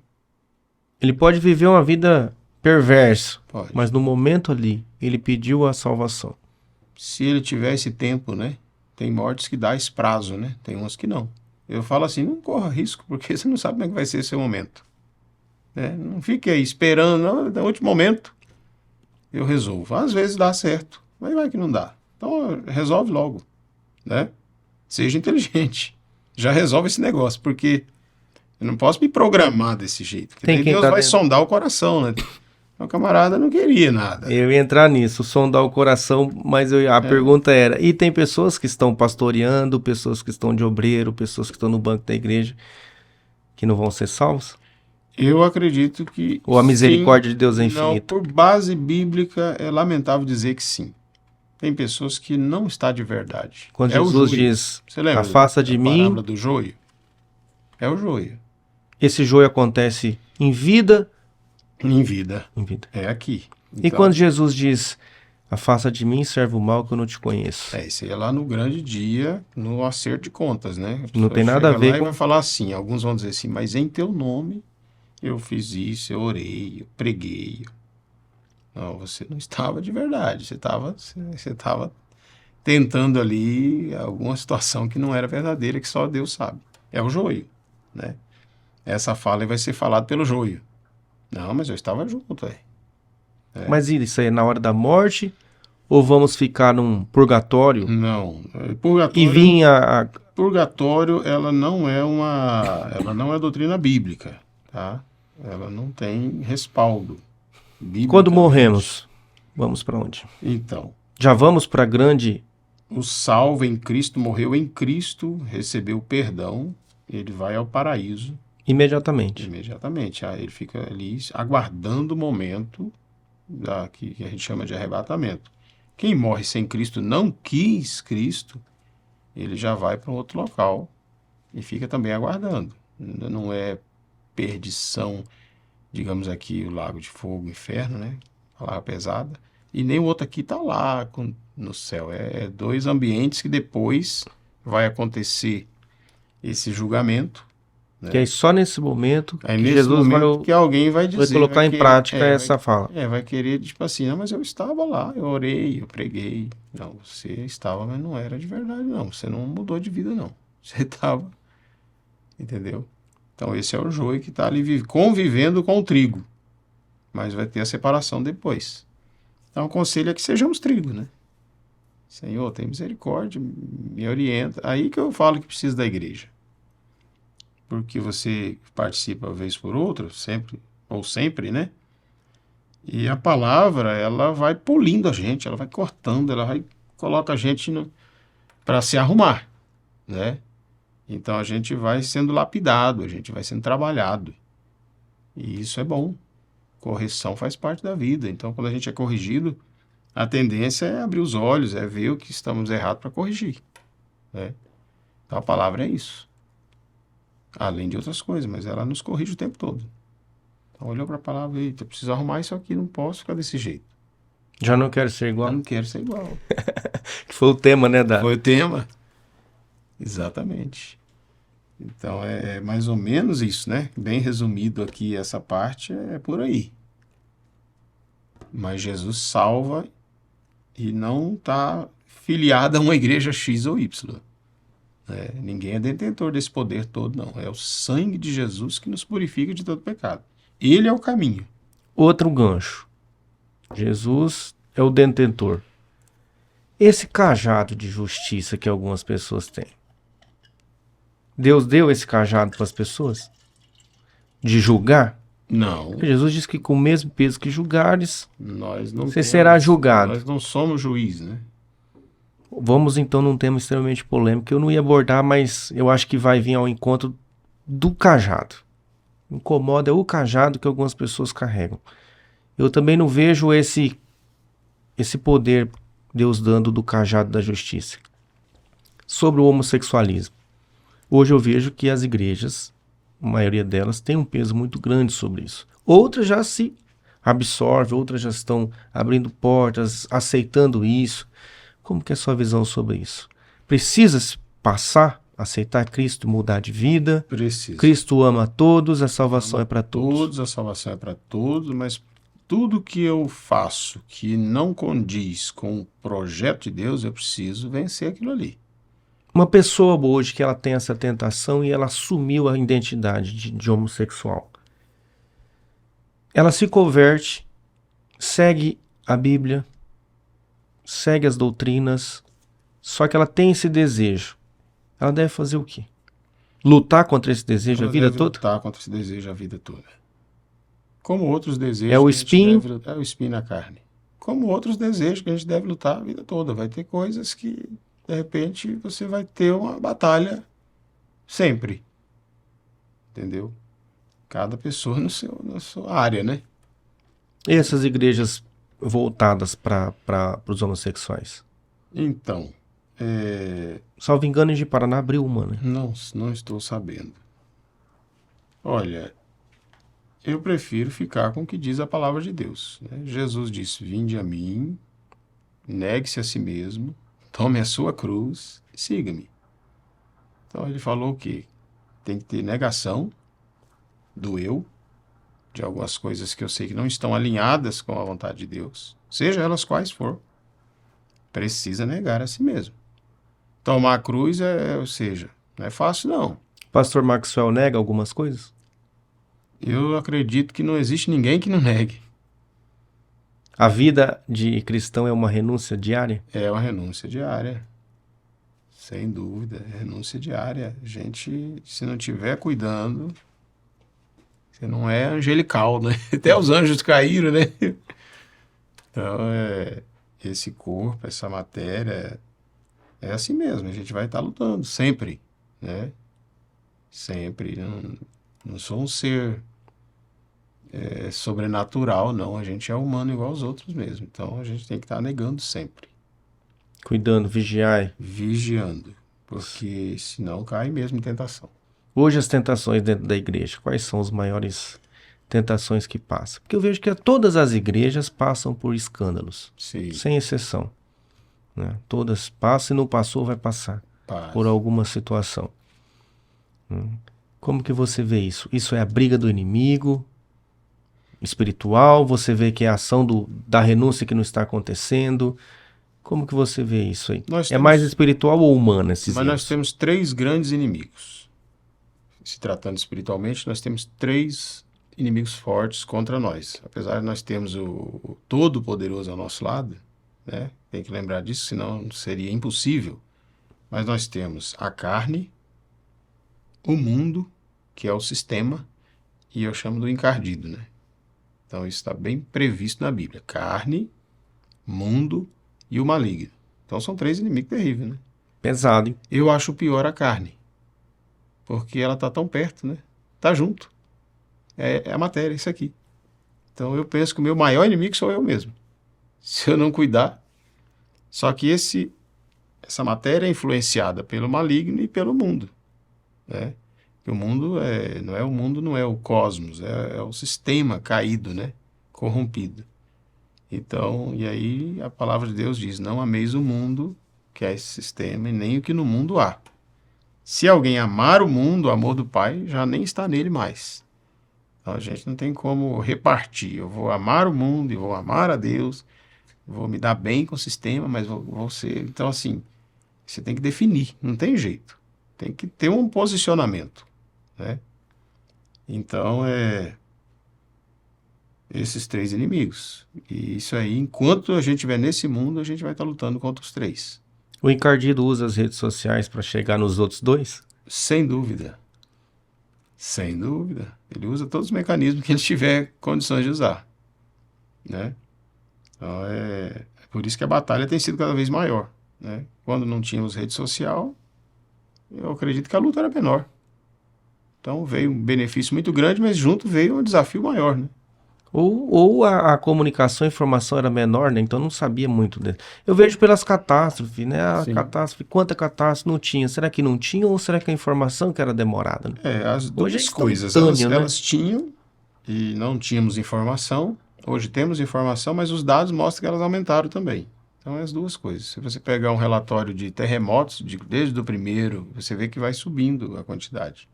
Ele pode viver uma vida perversa, Pode. Mas no momento ali, ele pediu a salvação. Se ele tiver esse tempo, né? Tem mortes que dá esse prazo, né? Tem umas que não. Eu falo assim, não corra risco, porque você não sabe como é que vai ser esse momento. Né? Não fique aí esperando, não, no último momento eu resolvo. Às vezes dá certo, mas vai que não dá. Então resolve logo, né? Seja inteligente. Já resolve esse negócio, porque eu não posso me programar desse jeito. Porque Deus vai sondar o coração, né? O camarada não queria nada. Eu ia entrar nisso, sondar o coração, mas a pergunta era, e tem pessoas que estão pastoreando, pessoas que estão de obreiro, pessoas que estão no banco da igreja, que não vão ser salvos? Eu acredito que ou a misericórdia de Deus é infinita? Não, por base bíblica, é lamentável dizer que sim. Tem pessoas que não está de verdade. Quando Jesus diz, afasta de mim... A parábola do joio? É o joio. Esse joio acontece em vida... Em vida. Em vida. É aqui. Então, e quando Jesus diz, afasta de mim, servo mau, que eu não te conheço? Isso aí é lá no grande dia, no acerto de contas, né? Não tem nada a ver com... vai falar assim, alguns vão dizer assim, mas em teu nome eu fiz isso, eu orei, eu preguei. Não, você não estava de verdade, você estava tentando ali alguma situação que não era verdadeira, que só Deus sabe. É o joio, né? Essa fala vai ser falada pelo joio. Não, mas eu estava junto, Mas isso aí é na hora da morte? Ou vamos ficar num purgatório? Não, purgatório... E vinha Purgatório, ela não é doutrina bíblica, tá? Ela não tem respaldo. Quando morremos, vamos para onde? Então... Já vamos para a grande... O salvo em Cristo, morreu em Cristo, recebeu perdão, ele vai ao paraíso. Imediatamente. Imediatamente. Aí ele fica ali aguardando o momento que a gente chama de arrebatamento. Quem morre sem Cristo, não quis Cristo, ele já vai para outro local e fica também aguardando. Não é perdição, digamos aqui, o lago de fogo, o inferno, né? A palavra pesada. E nem o outro aqui está lá no céu. É dois ambientes que depois vai acontecer esse julgamento. Né? Que é só nesse momento que Jesus que alguém vai dizer, vai colocar em prática essa fala. Vai querer, tipo assim, não, mas eu estava lá, eu orei, eu preguei. Não, você estava, mas não era de verdade, não. Você não mudou de vida, não. Você estava, entendeu? Então esse é o joio que está ali convivendo com o trigo. Mas vai ter a separação depois. Então o conselho é que sejamos trigo, né? Senhor, tem misericórdia, me orienta. Aí que eu falo que precisa da igreja. Porque você participa uma vez por outra, sempre, ou sempre, né? E a palavra, ela vai polindo a gente, ela vai cortando, ela vai coloca a gente para se arrumar, né? Então a gente vai sendo lapidado, a gente vai sendo trabalhado. E isso é bom. Correção faz parte da vida. Então quando a gente é corrigido, a tendência é abrir os olhos, é ver o que estamos errados para corrigir, né? Então a palavra é isso. Além de outras coisas, mas ela nos corrige o tempo todo. Então olhou para a palavra e eu preciso arrumar isso aqui, não posso ficar desse jeito. Já não quero ser igual. Eu não quero ser igual. Que foi o tema, né? Foi o tema. Exatamente. Então é mais ou menos isso, né? Bem resumido aqui, essa parte é por aí. Mas Jesus salva e não está filiado a uma igreja X ou Y. Ninguém é detentor desse poder todo, não. É o sangue de Jesus que nos purifica de todo pecado. Ele é o caminho. Outro gancho. Jesus é o detentor. Esse cajado de justiça que algumas pessoas têm. Deus deu esse cajado para as pessoas? De julgar? Não. Porque Jesus disse que com o mesmo peso que julgares, Nós não você temos, será julgado. Nós não somos juiz, né? Vamos então num tema extremamente polêmico que eu não ia abordar, mas eu acho que vai vir ao encontro do cajado. Incomoda o cajado que algumas pessoas carregam. Eu também não vejo esse poder Deus dando do cajado da justiça. Sobre o homossexualismo. Hoje eu vejo que as igrejas, a maioria delas, tem um peso muito grande sobre isso. Outras já se absorvem, outras já estão abrindo portas, aceitando isso. Como que é a sua visão sobre isso? Precisa passar, aceitar Cristo, mudar de vida? Precisa. Cristo ama a todos, a salvação é para todos. A salvação é para todos, mas tudo que eu faço que não condiz com o projeto de Deus, eu preciso vencer aquilo ali. Uma pessoa hoje que ela tem essa tentação e ela assumiu a identidade de homossexual. Ela se converte, segue a Bíblia, segue as doutrinas, só que ela tem esse desejo. Ela deve fazer o quê? Lutar contra esse desejo a vida toda? Lutar contra esse desejo a vida toda. Como outros desejos. É o espinho? É o espinho na carne. Como outros desejos que a gente deve lutar a vida toda. Vai ter coisas que, de repente, você vai ter uma batalha sempre. Entendeu? Cada pessoa na sua área, né? E essas igrejas voltadas para os homossexuais? Então, salvo engano, de Paraná abriu uma, né? Não estou sabendo. Olha, eu prefiro ficar com o que diz a palavra de Deus, né? Jesus disse, vinde a mim, negue-se a si mesmo, tome a sua cruz e siga-me. Então ele falou o quê? Tem que ter negação do eu, de algumas coisas que eu sei que não estão alinhadas com a vontade de Deus, seja elas quais for. Precisa negar a si mesmo. Tomar a cruz ou seja, não é fácil não. Pastor Maxwell nega algumas coisas? Eu acredito que não existe ninguém que não negue. A vida de cristão é uma renúncia diária? É uma renúncia diária. Sem dúvida, é renúncia diária. A gente, se não estiver cuidando, você não é angelical, né? Até os anjos caíram, né? Então, esse corpo, essa matéria, é assim mesmo. A gente vai estar lutando, sempre, né? Sempre. Não sou um ser sobrenatural, não. A gente é humano igual aos outros mesmo. Então, a gente tem que estar negando sempre. Cuidando, vigiar. Vigiando, porque senão cai mesmo em tentação. Hoje as tentações dentro da igreja, quais são as maiores tentações que passam? Porque eu vejo que todas as igrejas passam por escândalos, Sim. Sem exceção, né? Todas passam e não passou, vai passar por alguma situação. Como que você vê isso? Isso é a briga do inimigo espiritual? Você vê que é a ação da renúncia que não está acontecendo? Como que você vê isso aí? Nós É mais temos- espiritual ou humano esses Mas nós erros? temos três grandes inimigos. Se tratando espiritualmente, nós temos três inimigos fortes contra nós. Apesar de nós termos o Todo-Poderoso ao nosso lado, né? Tem que lembrar disso, senão seria impossível. Mas nós temos a carne, o mundo, que é o sistema, e eu chamo do encardido, né? Então isso está bem previsto na Bíblia. Carne, mundo e o maligno. Então são três inimigos terríveis, né? Pesado, hein? Eu acho pior a carne, porque ela está tão perto, né? Tá junto. É a matéria, isso aqui. Então eu penso que o meu maior inimigo sou eu mesmo. Se eu não cuidar. Só que essa matéria é influenciada pelo maligno e pelo mundo, né? E o mundo não é o cosmos, é o sistema caído, né? Corrompido. Então, e aí a palavra de Deus diz: não ameis o mundo, que é esse sistema, e nem o que no mundo há. Se alguém amar o mundo, o amor do Pai já nem está nele mais. Então a gente não tem como repartir. Eu vou amar o mundo e vou amar a Deus, vou me dar bem com o sistema, mas vou ser. Então, assim, você tem que definir, não tem jeito. Tem que ter um posicionamento, né? Então, esses três inimigos. E isso aí, enquanto a gente estiver nesse mundo, a gente vai estar lutando contra os três. O encardido usa as redes sociais para chegar nos outros dois? Sem dúvida. Sem dúvida. Ele usa todos os mecanismos que ele tiver condições de usar, né? Então, é por isso que a batalha tem sido cada vez maior, né? Quando não tínhamos rede social, eu acredito que a luta era menor. Então veio um benefício muito grande, mas junto veio um desafio maior, né? Ou a comunicação, a informação era menor, né? Então não sabia muito dele. Eu vejo pelas catástrofes, né? A Sim. catástrofe, quanta catástrofe não tinha? Será que não tinha ou será que a informação que era demorada, né? As Hoje é duas coisas. instantâneo, né? Elas tinham e não tínhamos informação. Hoje temos informação, mas os dados mostram que elas aumentaram também. Então, é as duas coisas. Se você pegar um relatório de terremotos, desde o primeiro, você vê que vai subindo a quantidade.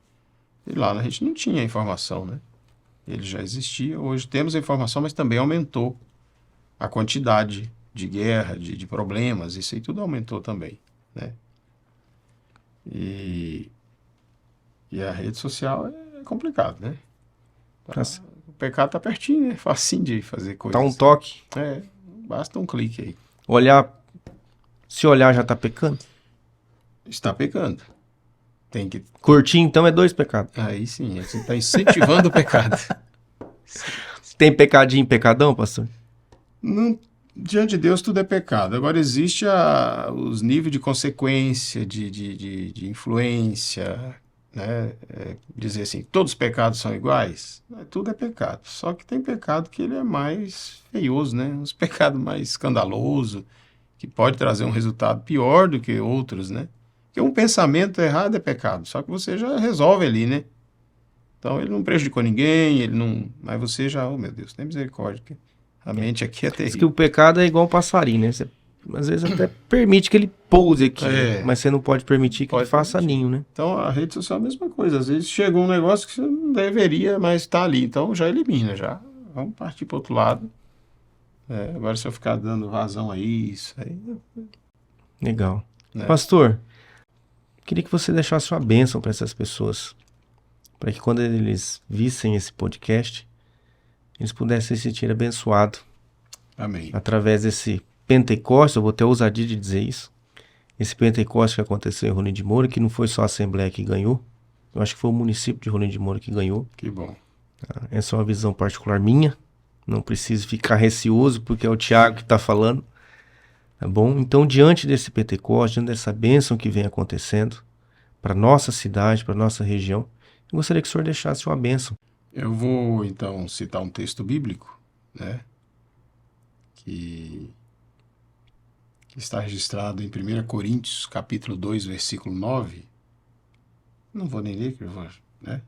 E lá a gente não tinha informação, né? Ele já existia. Hoje temos a informação, mas também aumentou a quantidade de guerra, de problemas. Isso aí tudo aumentou também, né? E a rede social é complicado, né? O pecado tá pertinho, né? Facinho de fazer coisas. Tá um toque. Basta um clique aí. Se olhar já tá pecando? Está pecando. Tem que... Curtir então é 2 pecados. Aí sim, você está incentivando o pecado. Tem pecadinho e pecadão, pastor? Não, diante de Deus tudo é pecado. Agora existe os níveis de consequência, de influência, né? Dizer assim, todos os pecados são iguais? Tudo é pecado. Só que tem pecado que ele é mais feioso, né? Uns pecados mais escandalosos, que pode trazer um resultado pior do que outros, né? Porque um pensamento errado é pecado, só que você já resolve ali, né? Então ele não prejudicou ninguém, ele não... Mas você já, oh meu Deus, tem misericórdia, que a mente aqui é Diz que terrível. o pecado é igual um passarinho, né? Você, às vezes até permite que ele pouse aqui, né? Mas você não pode permitir que ele faça ninho, né? Então a rede social é a mesma coisa. Às vezes chega um negócio que você não deveria, mas está ali. Então já elimina, já. Vamos partir para o outro lado. Agora se eu ficar dando razão a isso, aí... Legal. Né? Pastor, queria que você deixasse uma bênção para essas pessoas, para que quando eles vissem esse podcast, eles pudessem se sentir abençoados. Amém. Através desse Pentecostes, eu vou ter a ousadia de dizer isso, esse Pentecostes que aconteceu em Rolim de Moura, que não foi só a Assembleia que ganhou, eu acho que foi o município de Rolim de Moura que ganhou. Que bom. Essa é uma visão particular minha, não preciso ficar receoso, porque é o Tiago que está falando. Tá bom? Então, diante desse Pentecostes, diante dessa bênção que vem acontecendo para nossa cidade, para nossa região, eu gostaria que o senhor deixasse uma bênção. Eu vou, então, citar um texto bíblico, né? Que está registrado em 1 Coríntios, capítulo 2, versículo 9. Não vou nem ler, né?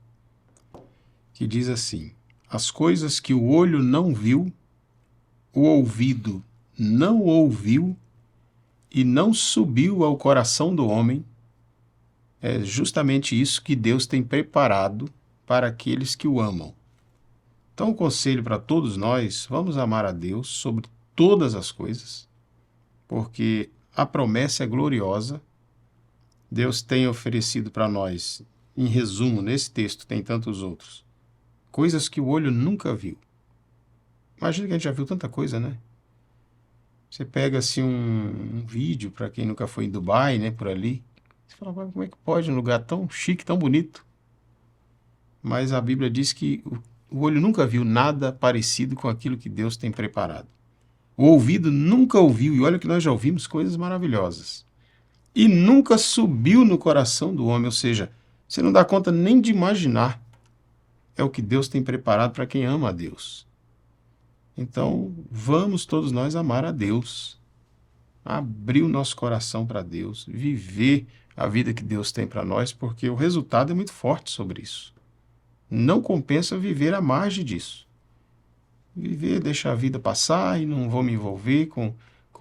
Que diz assim: as coisas que o olho não viu, o ouvido não ouviu e não subiu ao coração do homem, é justamente isso que Deus tem preparado para aqueles que o amam. Então, o conselho para todos nós: vamos amar a Deus sobre todas as coisas, porque a promessa é gloriosa. Deus tem oferecido para nós, em resumo, nesse texto, tem tantos outros, coisas que o olho nunca viu. Imagina que a gente já viu tanta coisa, né? Você pega assim um vídeo, para quem nunca foi em Dubai, né, por ali, você fala, "Mas como é que pode um lugar tão chique, tão bonito?" Mas a Bíblia diz que o olho nunca viu nada parecido com aquilo que Deus tem preparado. O ouvido nunca ouviu, e olha que nós já ouvimos coisas maravilhosas. E nunca subiu no coração do homem, ou seja, você não dá conta nem de imaginar. É o que Deus tem preparado para quem ama a Deus. Então, vamos todos nós amar a Deus, abrir o nosso coração para Deus, viver a vida que Deus tem para nós, porque o resultado é muito forte sobre isso. Não compensa viver à margem disso. Viver, deixar a vida passar e não vou me envolver com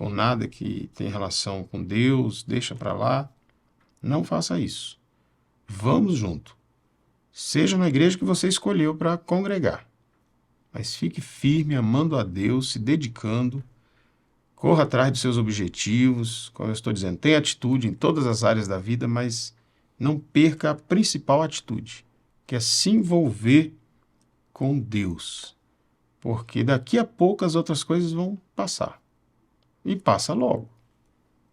nada que tem relação com Deus, deixa para lá. Não faça isso. Vamos junto. Seja na igreja que você escolheu para congregar. Mas fique firme, amando a Deus, se dedicando, corra atrás dos seus objetivos, como eu estou dizendo, tenha atitude em todas as áreas da vida, mas não perca a principal atitude, que é se envolver com Deus. Porque daqui a pouco as outras coisas vão passar. E passa logo,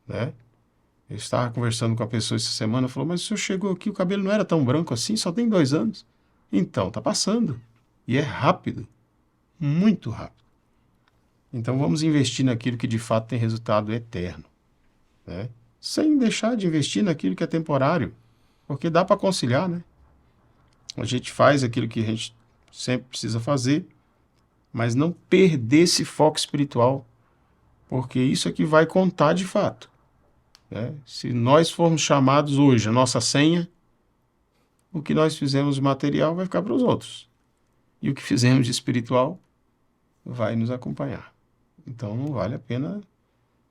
né? Eu estava conversando com a pessoa essa semana, falou, mas o senhor chegou aqui, o cabelo não era tão branco assim, só tem 2 anos. Então, tá passando. E é rápido. Muito rápido. Então vamos investir naquilo que de fato tem resultado eterno, né? Sem deixar de investir naquilo que é temporário, porque dá para conciliar, né? A gente faz aquilo que a gente sempre precisa fazer, mas não perder esse foco espiritual, porque isso é que vai contar de fato, né? Se nós formos chamados hoje, a nossa senha, o que nós fizemos de material vai ficar para os outros, e o que fizemos de espiritual vai nos acompanhar. Então não vale a pena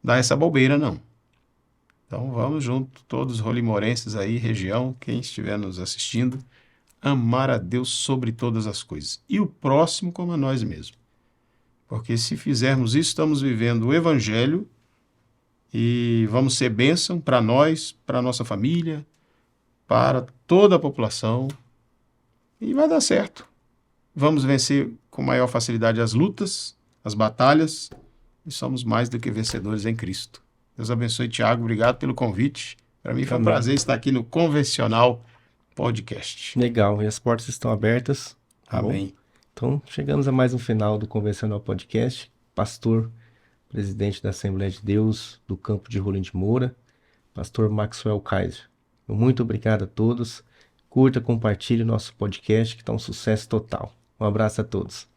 dar essa bobeira, não. Então vamos junto, todos rolimorenses aí, região, quem estiver nos assistindo, amar a Deus sobre todas as coisas. E o próximo como a nós mesmos. Porque se fizermos isso, estamos vivendo o Evangelho e vamos ser bênção para nós, para a nossa família, para toda a população. E vai dar certo. Vamos vencer com maior facilidade as lutas, as batalhas, e somos mais do que vencedores em Cristo. Deus abençoe, Tiago. Obrigado pelo convite. Para mim foi um prazer estar aqui no Convencional Podcast. Legal, e as portas estão abertas. Tá Amém. bom? Então, chegamos a mais um final do Convencional Podcast. Pastor, presidente da Assembleia de Deus do campo de Rolim de Moura, pastor Maxwell Kaiser. Muito obrigado a todos. Curta, compartilhe o nosso podcast, que está um sucesso total. Um abraço a todos.